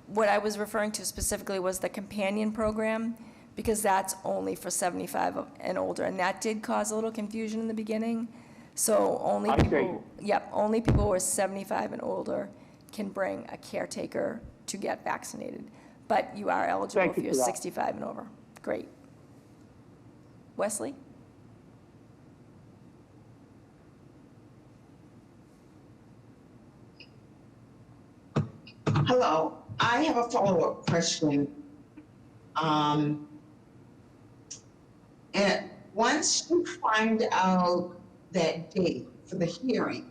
What I was referring to specifically was the companion program, because that's only for 75 and older, and that did cause a little confusion in the beginning. So only only people who are 75 and older can bring a caretaker to get vaccinated. But you are eligible if you're 65 and over. Great. Wesley? Hello, I have a follow-up question. And once you find out that date for the hearing,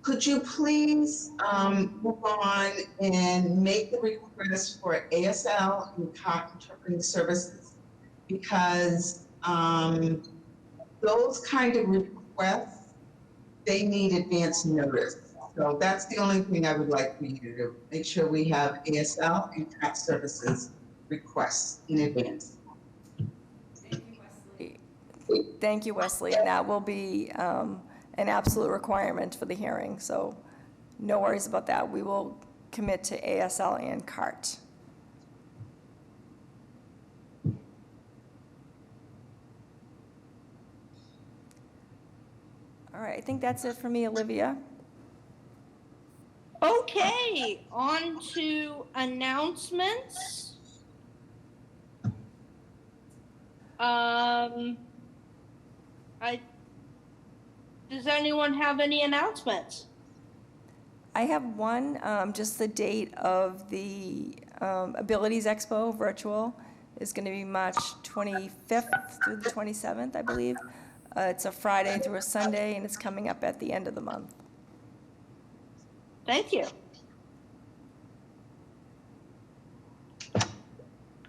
could you please move on and make the request for ASL and CART interpreting services? Because those kind of requests, they need advance notice. So that's the only thing I would like for you to do. Make sure we have ASL and CAT services requests in advance. Thank you, Wesley. And that will be an absolute requirement for the hearing. So no worries about that. We will commit to ASL and CART. All right, I think that's it for me, Olivia. Okay, on to announcements. Does anyone have any announcements? I have one, just the date of the Abilities Expo virtual is going to be March 25th through the 27th, I believe. It's a Friday through a Sunday, and it's coming up at the end of the month. Thank you.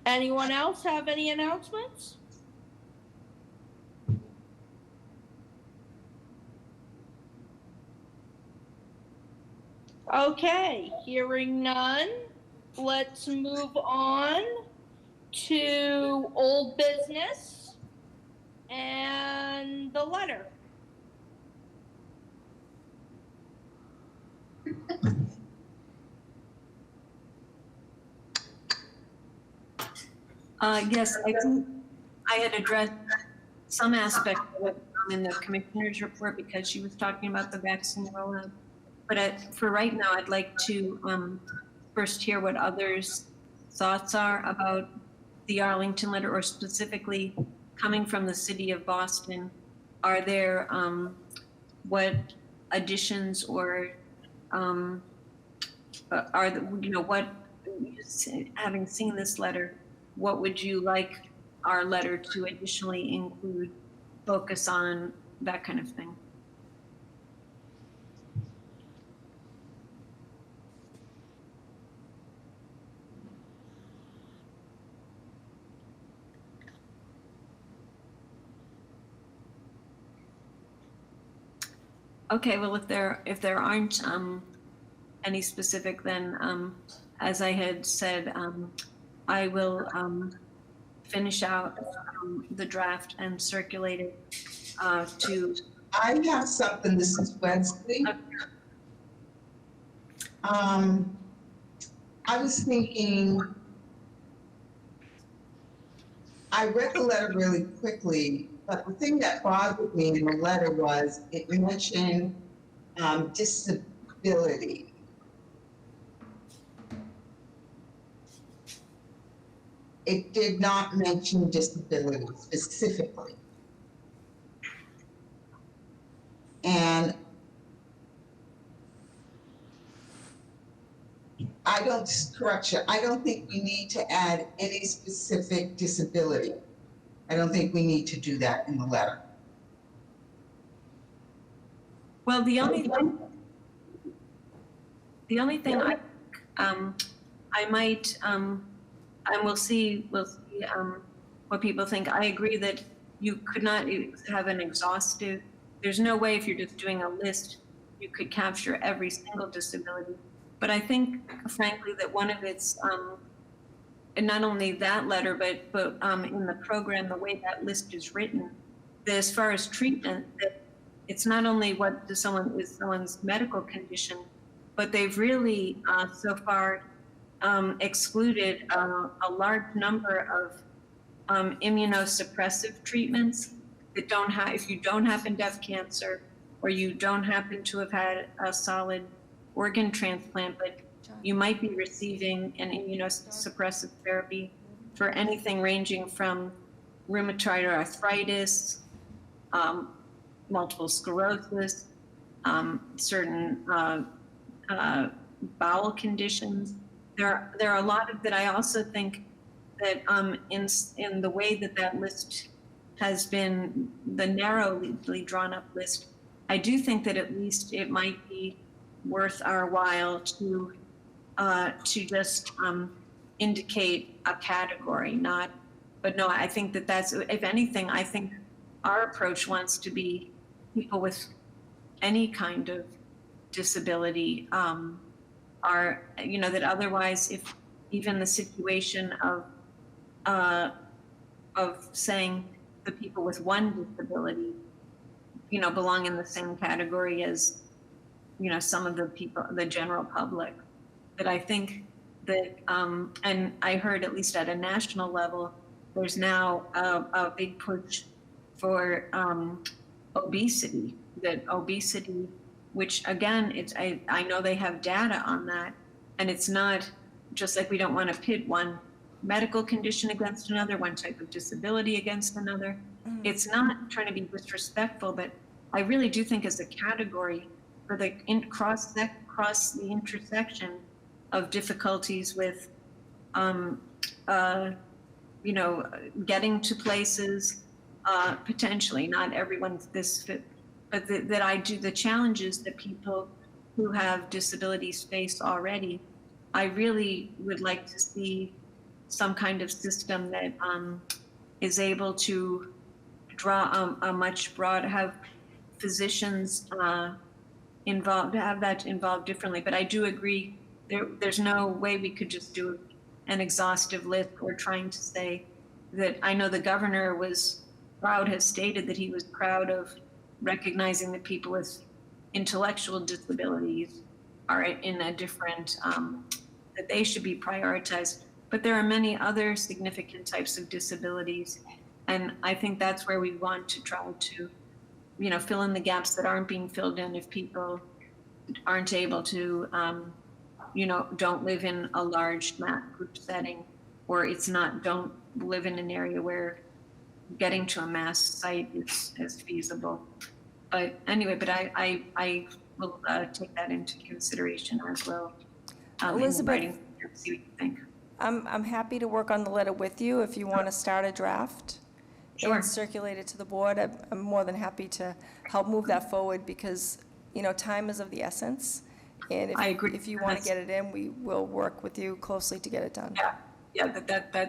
Anyone else have any announcements? Okay, hearing none, let's move on to old business and the letter. Yes, I think I had addressed some aspect of it in the commissioner's report because she was talking about the vaccine rollout. But for right now, I'd like to first hear what others' thoughts are about the Arlington letter, or specifically coming from the city of Boston. Are there, what additions or are the, what, having seen this letter, what would you like our letter to additionally include, focus on, that kind of thing? Okay, well, if there aren't any specific, then as I had said, I will finish out the draft and circulate it to. I have something, this is Wesley. I was thinking, I read the letter really quickly, but the thing that bothered me in the letter was it mentioned disability. It did not mention disability specifically. And I don't think we need to add any specific disability. I don't think we need to do that in the letter. Well, the only thing I might, and we'll see what people think. I agree that you could not have an exhaustive, there's no way if you're just doing a list, you could capture every single disability. But I think, frankly, that one of its, and not only that letter, but in the program, the way that list is written, that as far as treatment, that it's not only what is someone's medical condition, but they've really so far excluded a large number of immunosuppressive treatments that don't have, if you don't happen to have cancer or you don't happen to have had a solid organ transplant, but you might be receiving an immunosuppressive therapy for anything ranging from rheumatoid arthritis, multiple sclerosis, certain bowel conditions. There are a lot of that. I also think that in the way that list has been, the narrowly drawn up list, I do think that at least it might be worth our while to just indicate a category, but no, I think that's, if anything, I think our approach wants to be people with any kind of disability are, that otherwise, if even the situation of saying the people with one disability, belong in the same category as, some of the people, the general public, that I think that, and I heard at least at a national level, there's now a big push for obesity, which again, I know they have data on that, and it's not just like we don't want to pit one medical condition against another, one type of disability against another. It's not trying to be disrespectful, but I really do think as a category for the cross the intersection of difficulties with, getting to places, potentially, not everyone's this fit, but that I do the challenges that people who have disabilities face already. I really would like to see some kind of system that is able to draw a much broad, have physicians involved, have that involved differently. But I do agree, there's no way we could just do an exhaustive list or trying to say that. I know the governor was proud, has stated that he was proud of recognizing that people with intellectual disabilities are in a different, that they should be prioritized. But there are many other significant types of disabilities. And I think that's where we want to try to fill in the gaps that aren't being filled in if people aren't able to, don't live in a large group setting, or don't live in an area where getting to a mass site is feasible. But anyway, I will take that into consideration as well. Elizabeth, See what you think. I'm happy to work on the letter with you if you want to start a draft. Sure. And circulate it to the board. I'm more than happy to help move that forward because, time is of the essence. And I agree. If you want to get it in, we will work with you closely to get it done. Yeah,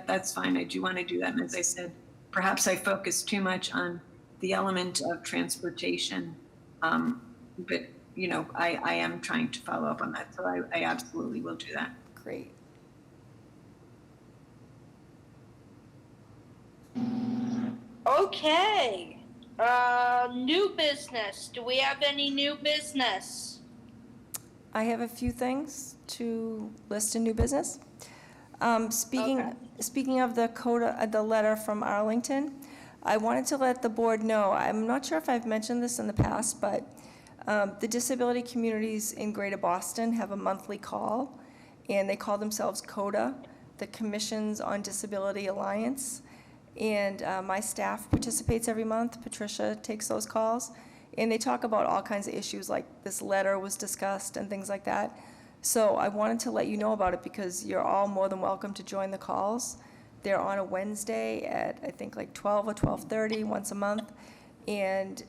that's fine. I do want to do that. And as I said, perhaps I focus too much on the element of transportation. But, I am trying to follow up on that. So I absolutely will do that. Great. Okay. New business. Do we have any new business? I have a few things to list in new business. Speaking of the letter from Arlington, I wanted to let the board know, I'm not sure if I've mentioned this in the past, but the disability communities in Greater Boston have a monthly call, and they call themselves CODA, the Commissions on Disability Alliance. And my staff participates every month. Patricia takes those calls. And they talk about all kinds of issues, like this letter was discussed and things like that. So I wanted to let you know about it because you're all more than welcome to join the calls. They're on a Wednesday at, I think, like 12 or 12:30 once a month. And,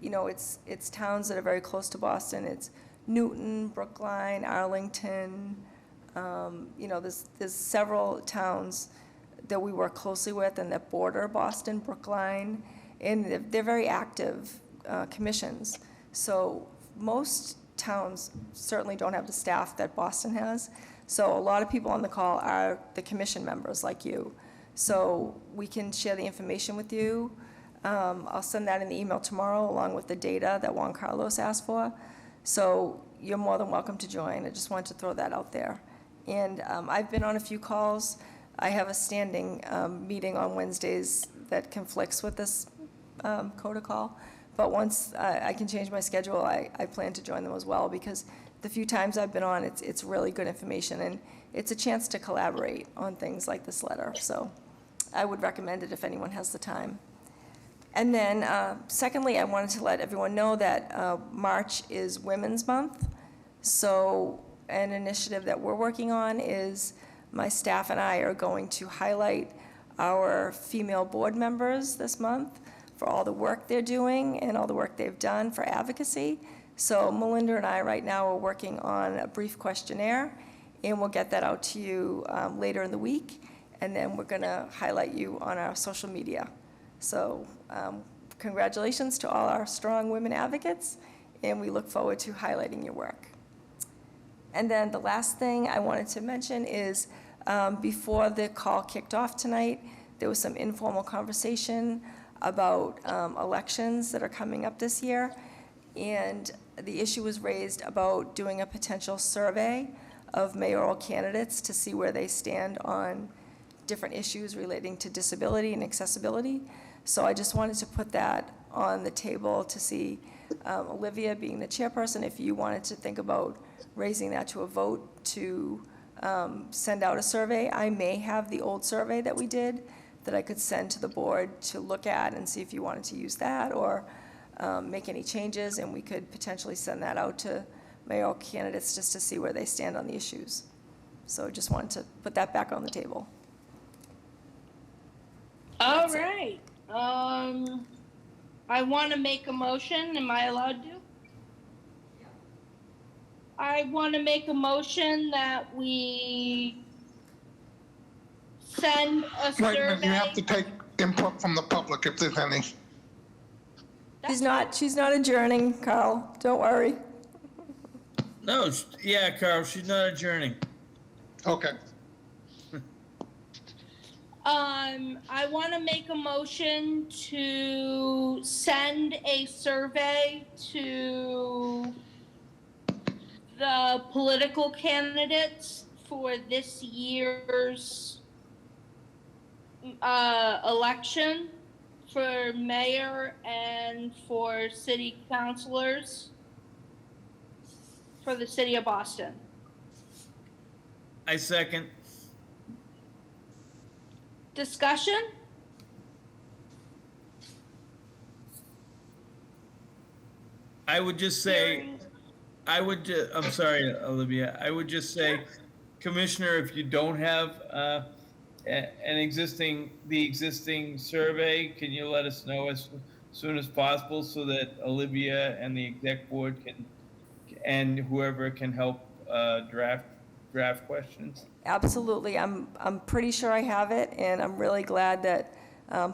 it's towns that are very close to Boston. It's Newton, Brookline, Arlington. There's several towns that we work closely with and that border Boston, Brookline, and they're very active commissions. So most towns certainly don't have the staff that Boston has. So a lot of people on the call are the commission members like you. So we can share the information with you. I'll send that in the email tomorrow along with the data that Juan Carlos asked for. So you're more than welcome to join. I just wanted to throw that out there. And I've been on a few calls. I have a standing meeting on Wednesdays that conflicts with this CODA call. But once I can change my schedule, I plan to join them as well because the few times I've been on, it's really good information and it's a chance to collaborate on things like this letter. So I would recommend it if anyone has the time. And then secondly, I wanted to let everyone know that March is Women's Month. So an initiative that we're working on is my staff and I are going to highlight our female board members this month for all the work they're doing and all the work they've done for advocacy. So Melinda and I right now are working on a brief questionnaire, and we'll get that out to you later in the week, and then we're going to highlight you on our social media. So congratulations to all our strong women advocates, and we look forward to highlighting your work. And then the last thing I wanted to mention is before the call kicked off tonight, there was some informal conversation about elections that are coming up this year. And the issue was raised about doing a potential survey of mayoral candidates to see where they stand on different issues relating to disability and accessibility. So I just wanted to put that on the table to see, Olivia being the chairperson, if you wanted to think about raising that to a vote to send out a survey. I may have the old survey that we did that I could send to the board to look at and see if you wanted to use that or make any changes, and we could potentially send that out to mayoral candidates just to see where they stand on the issues. So just wanted to put that back on the table. All right. I want to make a motion. Am I allowed to? I want to make a motion that we send a Wait a survey. minute, you have to take input from the public if there's any. She's not adjourning, Carl. Don't worry. No, yeah, Carl, she's not adjourning. Okay. I want to make a motion to send a survey to the political candidates for this year's election for mayor and for city councilors for the city of Boston. I second. Discussion? I would just say, I'm sorry, Olivia, I would just say, Commissioner, if you don't have the existing survey, can you let us know as soon as possible so that Olivia and the exec board can, and whoever can help draft questions? Absolutely. I'm pretty sure I have it, and I'm really glad that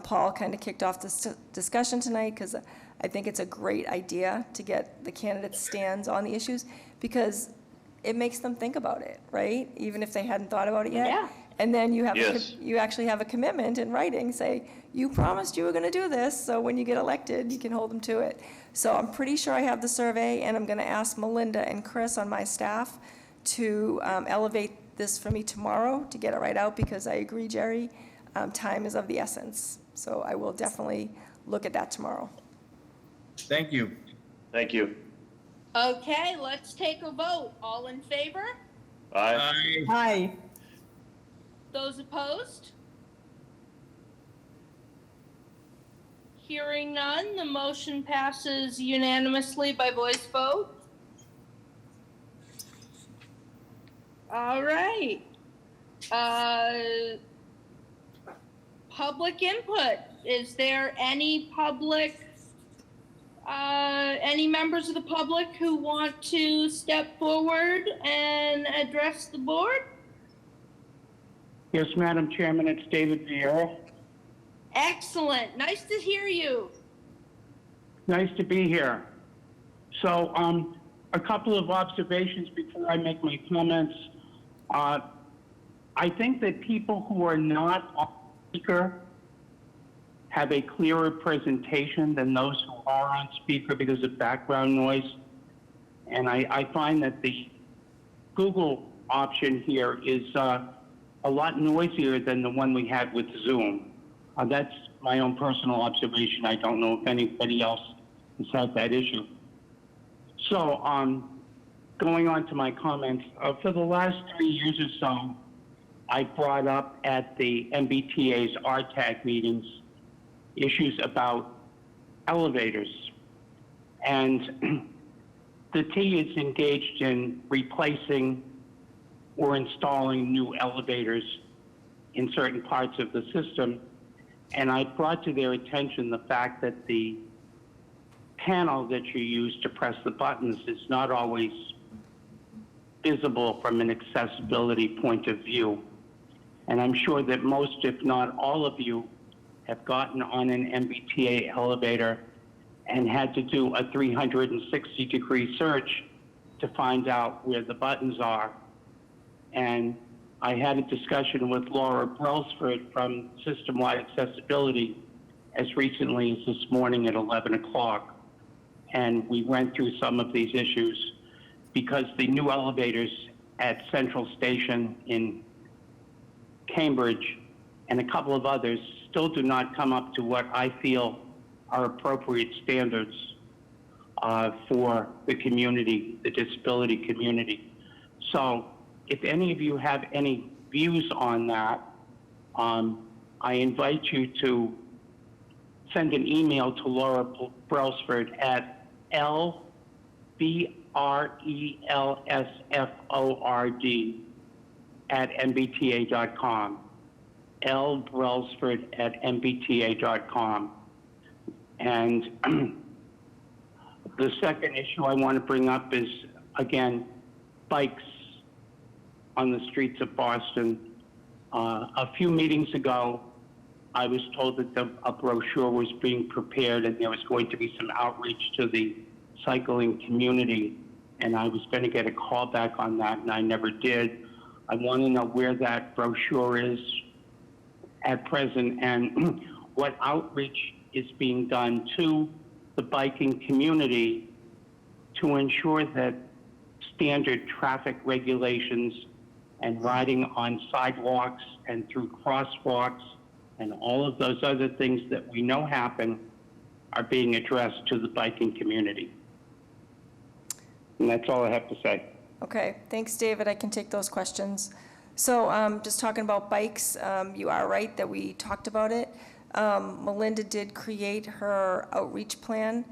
Paul kind of kicked off this discussion tonight, because I think it's a great idea to get the candidates' stands on the issues, because it makes them think about it, right? Even if they hadn't thought about it yet. Yeah. And then you have Yes. you actually have a commitment in writing, say, you promised you were going to do this, so when you get elected, you can hold them to it. So I'm pretty sure I have the survey, and I'm going to ask Melinda and Chris on my staff to elevate this for me tomorrow to get it right out, because I agree, Jerry, time is of the essence. So I will definitely look at that tomorrow. Thank you. Thank you. Okay, let's take a vote. All in favor? Aye. Hi. Those opposed? Hearing none, the motion passes unanimously by voice vote. All right. Public input. Is there any members of the public who want to step forward and address the board? Yes, Madam Chairman, it's David Vieira. Excellent. Nice to hear you. Nice to be here. So, a couple of observations before I make my comments. I think that people who are not on speaker have a clearer presentation than those who are on speaker because of background noise. And I find that the Google option here is a lot noisier than the one we had with Zoom. That's my own personal observation. I don't know if anybody else has had that issue. So, going on to my comments, for the last 3 years or so, I brought up at the MBTA's RTAG meetings issues about elevators. And the T is engaged in replacing or installing new elevators in certain parts of the system. And I brought to their attention the fact that the panel that you use to press the buttons is not always visible from an accessibility point of view. And I'm sure that most, if not all of you, have gotten on an MBTA elevator and had to do a 360-degree search to find out where the buttons are. And I had a discussion with Laura Brailsford from System-Wide Accessibility as recently as this morning at 11 o'clock. And we went through some of these issues because the new elevators at Central Station in Cambridge and a couple of others still do not come up to what I feel are appropriate standards for the community, the disability community. So if any of you have any views on that, I invite you to send an email to Laura Brailsford at lbrelsford@mbta.com. lbrailsford@mbta.com. And the second issue I want to bring up is, again, bikes on the streets of Boston. A few meetings ago, I was told that a brochure was being prepared and there was going to be some outreach to the cycling community. And I was going to get a call back on that, and I never did. I want to know where that brochure is at present and what outreach is being done to the biking community to ensure that standard traffic regulations and riding on sidewalks and through crosswalks and all of those other things that we know happen are being addressed to the biking community. And that's all I have to say. Okay, thanks, David. I can take those questions. So just talking about bikes, you are right that we talked about it. Melinda did create her outreach plan,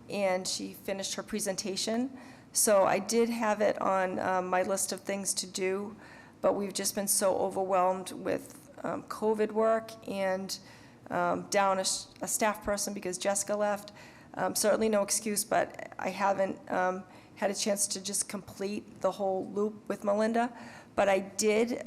and she finished her presentation. So I did have it on my list of things to do, but we've just been so overwhelmed with COVID work and down a staff person because Jessica left. Certainly no excuse, but I haven't had a chance to just complete the whole loop with Melinda. But I did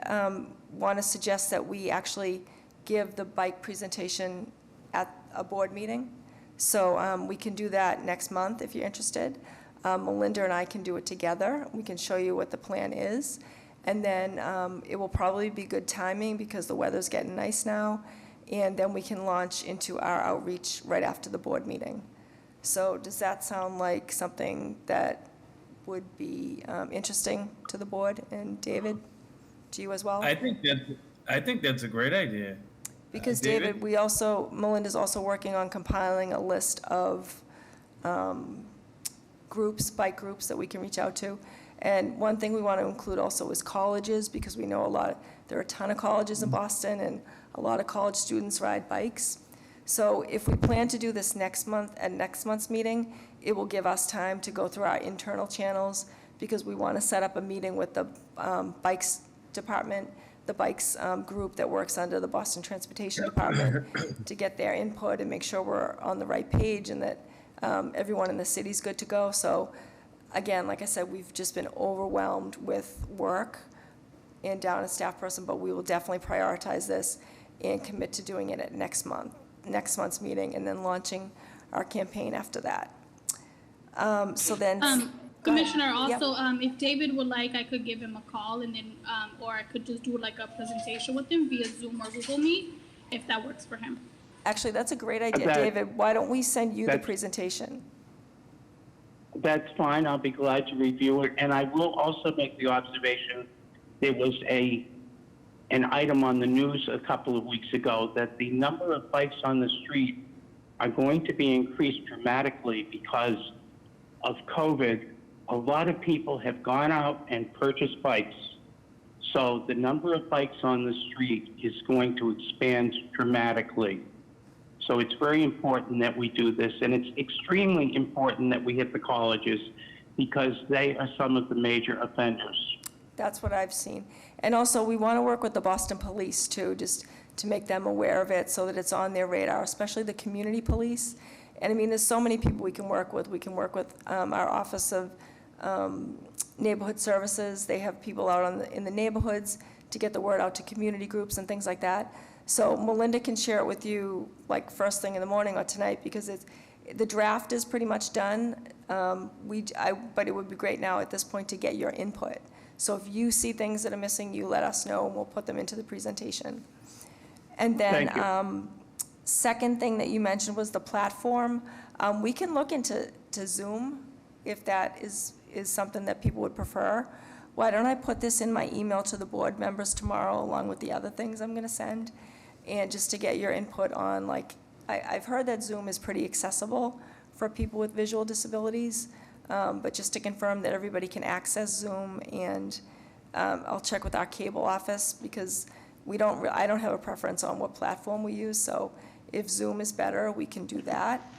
want to suggest that we actually give the bike presentation at a board meeting. So we can do that next month if you're interested. Melinda and I can do it together. We can show you what the plan is. And then it will probably be good timing because the weather's getting nice now. And then we can launch into our outreach right after the board meeting. So does that sound like something that would be interesting to the board, and David, to you as well? I think that's a great idea. Because David, Melinda's also working on compiling a list of bike groups that we can reach out to. And one thing we want to include also is colleges, because we know there are a ton of colleges in Boston, and a lot of college students ride bikes. So if we plan to do this next month, at next month's meeting, it will give us time to go through our internal channels, because we want to set up a meeting with the bikes department, the bikes group that works under the Boston Transportation Department, to get their input and make sure we're on the right page and that everyone in the city's good to go. So again, like I said, we've just been overwhelmed with work and down a staff person, but we will definitely prioritize this and commit to doing it at next month's meeting, and then launching our campaign after that. So then. Commissioner, also, if David would like, I could give him a call, and then, or I could just do like a presentation with him via Zoom or Google Meet, if that works for him. Actually, that's a great idea, David. Why don't we send you the presentation? That's fine. I'll be glad to review it. And I will also make the observation, there was an item on the news a couple of weeks ago that the number of bikes on the street are going to be increased dramatically because of COVID. A lot of people have gone out and purchased bikes. So the number of bikes on the street is going to expand dramatically. So it's very important that we do this, and it's extremely important that we hit the colleges because they are some of the major offenders. That's what I've seen. And also, we want to work with the Boston Police too, just to make them aware of it so that it's on their radar, especially the community police. And I mean, there's so many people we can work with. We can work with our Office of Neighborhood Services. They have people out in the neighborhoods to get the word out to community groups and things like that. So Melinda can share it with you like first thing in the morning or tonight, because the draft is pretty much done. But it would be great now at this point to get your input. So if you see things that are missing, you let us know and we'll put them into the presentation. And then second thing that you mentioned was the platform. We can look into Zoom if that is something that people would prefer. Why don't I put this in my email to the board members tomorrow along with the other things I'm going to send? And just to get your input on, like, I've heard that Zoom is pretty accessible for people with visual disabilities, but just to confirm that everybody can access Zoom, and I'll check with our cable office because I don't have a preference on what platform we use, so if Zoom is better, we can do that.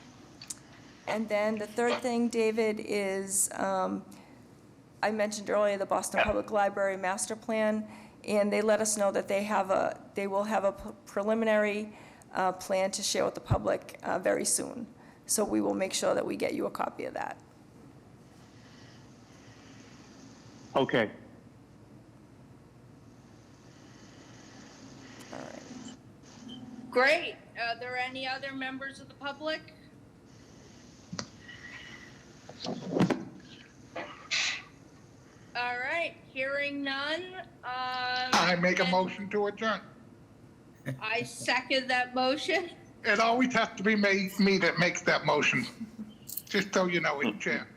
And then the third thing, David, is I mentioned earlier the Boston Public Library Master Plan, and they let us know that they will have a preliminary plan to share with the public very soon. So we will make sure that we get you a copy of that. Okay. All right. Great. Are there any other members of the public? All right, hearing none. I make a motion to adjourn. I second that motion. It always has to be me that makes that motion, just so you know, it's Chair.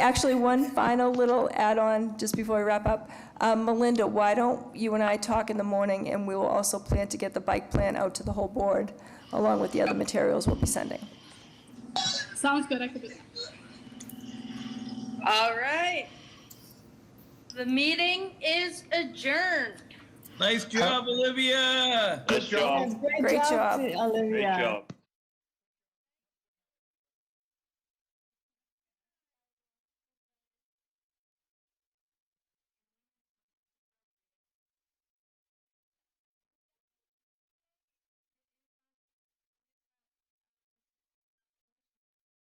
Actually, one final little add-on, just before we wrap up. Melinda, why don't you and I talk in the morning, and we will also plan to get the bike plan out to the whole board, along with the other materials we'll be sending. Sounds good. I could do that. All right. The meeting is adjourned. Nice job, Olivia. Nice job. Great job, Great Olivia. Great job.